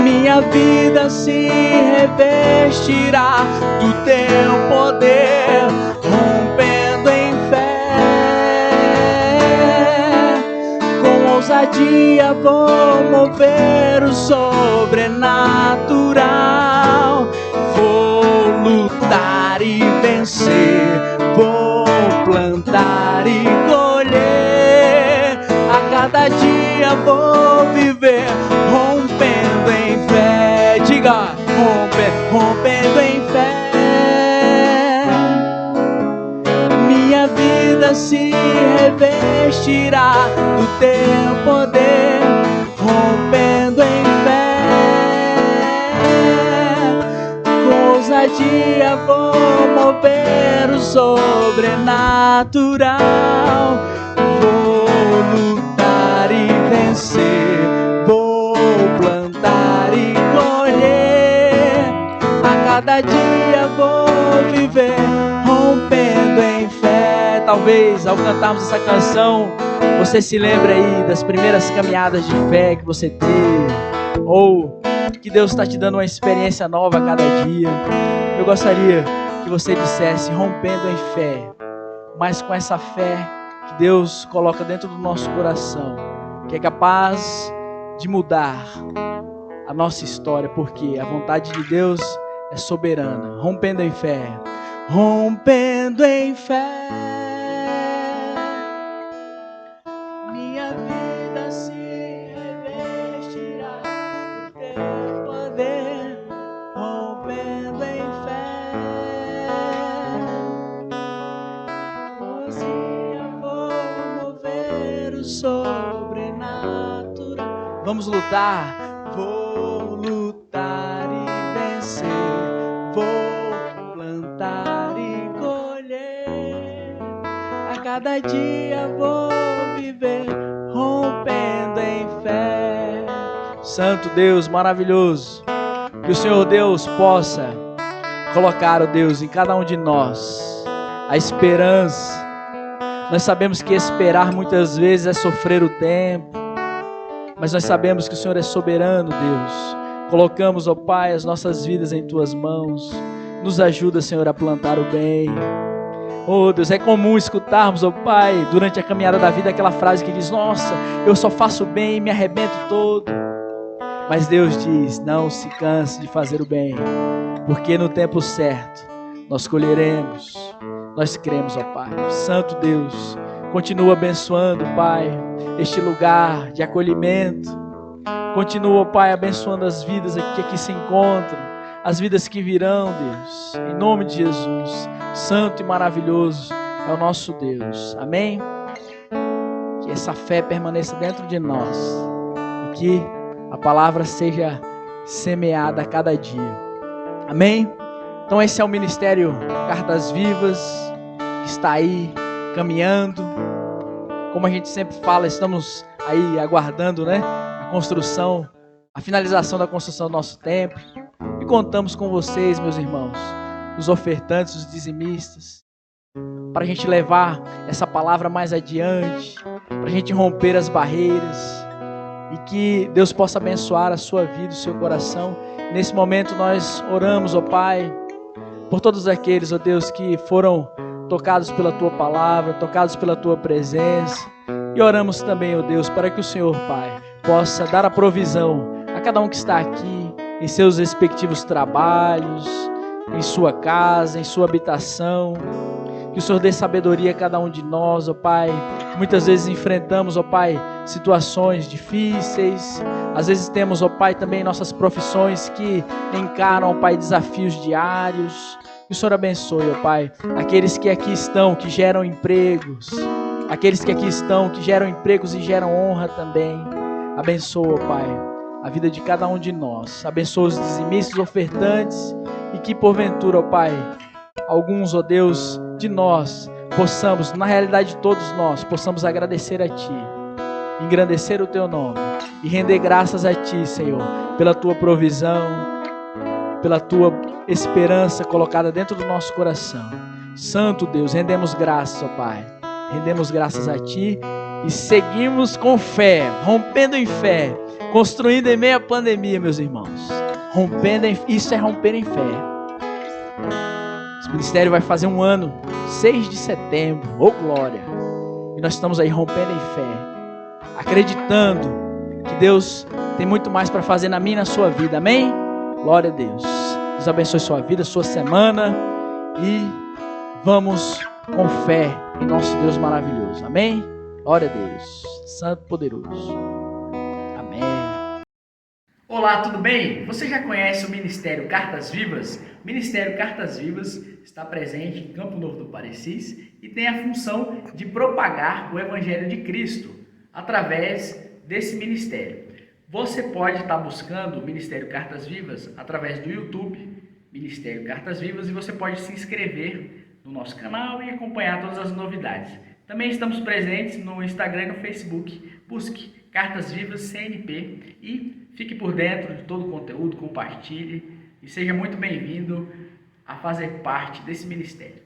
minha vida se revestirá do Teu poder. Rompendo em fé, com ousadia vou mover o sobrenatural. Vou lutar e vencer, vou plantar e colher. A cada dia vou viver, rompendo em fé. Diga, rompendo em fé. Minha vida se revestirá do Teu poder. Rompendo em fé, com ousadia vou mover o sobrenatural. Vou lutar e vencer, vou plantar e colher. A cada dia vou viver, rompendo em fé. Talvez ao cantarmos essa canção, você se lembre aí das primeiras caminhadas de fé que você teve, ou que Deus está te dando uma experiência nova a cada dia. Eu gostaria que você dissesse: rompendo em fé, mas com essa fé que Deus coloca dentro do nosso coração, que é capaz de mudar a nossa história, porque a vontade de Deus é soberana. Rompendo em fé, rompendo em fé, minha vida se revestirá do Teu poder. Rompendo em fé, hoje eu vou mover o sobrenatural. Vamos lutar. Vou lutar e vencer, vou plantar e colher. A cada dia vou viver, rompendo em fé. Santo Deus maravilhoso, que o Senhor Deus possa colocar, ó Deus, em cada um de nós a esperança. Nós sabemos que esperar muitas vezes é sofrer o tempo, mas nós sabemos que o Senhor é soberano, Deus, Colocamos, ó Pai, as nossas vidas em Tuas mãos. Nos ajuda, Senhor, a plantar o bem. Oh Deus, é comum escutarmos, ó Pai, durante a caminhada da vida, aquela frase que diz: nossa, eu só faço bem e me arrebento todo. Mas Deus diz: não se canse de fazer o bem, porque no tempo certo nós colheremos. Nós cremos, ó Pai. Santo Deus, continua abençoando, Pai, este lugar de acolhimento. Continua, ó Pai, abençoando as vidas que aqui se encontram, as vidas que virão, Deus. Em nome de Jesus, santo e maravilhoso é o nosso Deus. Amém? Que essa fé permaneça dentro de nós e que a palavra seja semeada a cada dia. Amém? Então esse é o Ministério Cartas Vivas, que está aí caminhando. Como a gente sempre fala, estamos aí aguardando, né, a construção, a finalização da construção do nosso templo. E contamos com vocês, meus irmãos, os ofertantes, os dizimistas, para a gente levar essa palavra mais adiante, para a gente romper as barreiras e que Deus possa abençoar a sua vida, o seu coração. Nesse momento nós oramos, ó Pai, por todos aqueles, ó Deus, que foram tocados pela Tua palavra, tocados pela Tua presença. E oramos também, ó Deus, para que o Senhor, Pai, possa dar a provisão a cada um que está aqui, em seus respectivos trabalhos, em sua casa, em sua habitação. Que o Senhor dê sabedoria a cada um de nós, ó Pai. Muitas vezes enfrentamos, ó Pai, situações difíceis. Às vezes temos, ó Pai, também nossas profissões que encaram, ó Pai, desafios diários. Que o Senhor abençoe, ó Pai, aqueles que aqui estão, que geram empregos. Aqueles que aqui estão, que geram empregos e geram honra também. Abençoa, ó Pai, a vida de cada um de nós. Abençoa os dizimistas, ofertantes. E que porventura, ó Pai, alguns, ó Deus, de nós possamos, na realidade todos nós, possamos agradecer a Ti, engrandecer o Teu nome e render graças a Ti, Senhor, pela Tua provisão, pela Tua esperança colocada dentro do nosso coração. Santo Deus, rendemos graças, ó Pai, rendemos graças a Ti e seguimos com fé, rompendo em fé, construindo em meio à pandemia, meus irmãos. Isso é romper em fé. Esse ministério vai fazer um ano, 6 de setembro, oh glória! E nós estamos aí rompendo em fé, acreditando que Deus tem muito mais para fazer na minha e na sua vida, amém? Glória a Deus. Deus abençoe sua vida, sua semana e vamos com fé em nosso Deus maravilhoso, amém? Glória a Deus, Santo Poderoso, amém. Olá, tudo bem? Você já conhece o Ministério Cartas Vivas? O Ministério Cartas Vivas está presente em Campo Novo do Parecis e tem a função de propagar o Evangelho de Cristo através desse ministério. Você pode estar buscando o Ministério Cartas Vivas através do YouTube, Ministério Cartas Vivas, e você pode se inscrever no nosso canal e acompanhar todas as novidades. Também estamos presentes no Instagram e no Facebook. Busque Cartas Vivas CNP e fique por dentro de todo o conteúdo, compartilhe e seja muito bem-vindo a fazer parte desse ministério.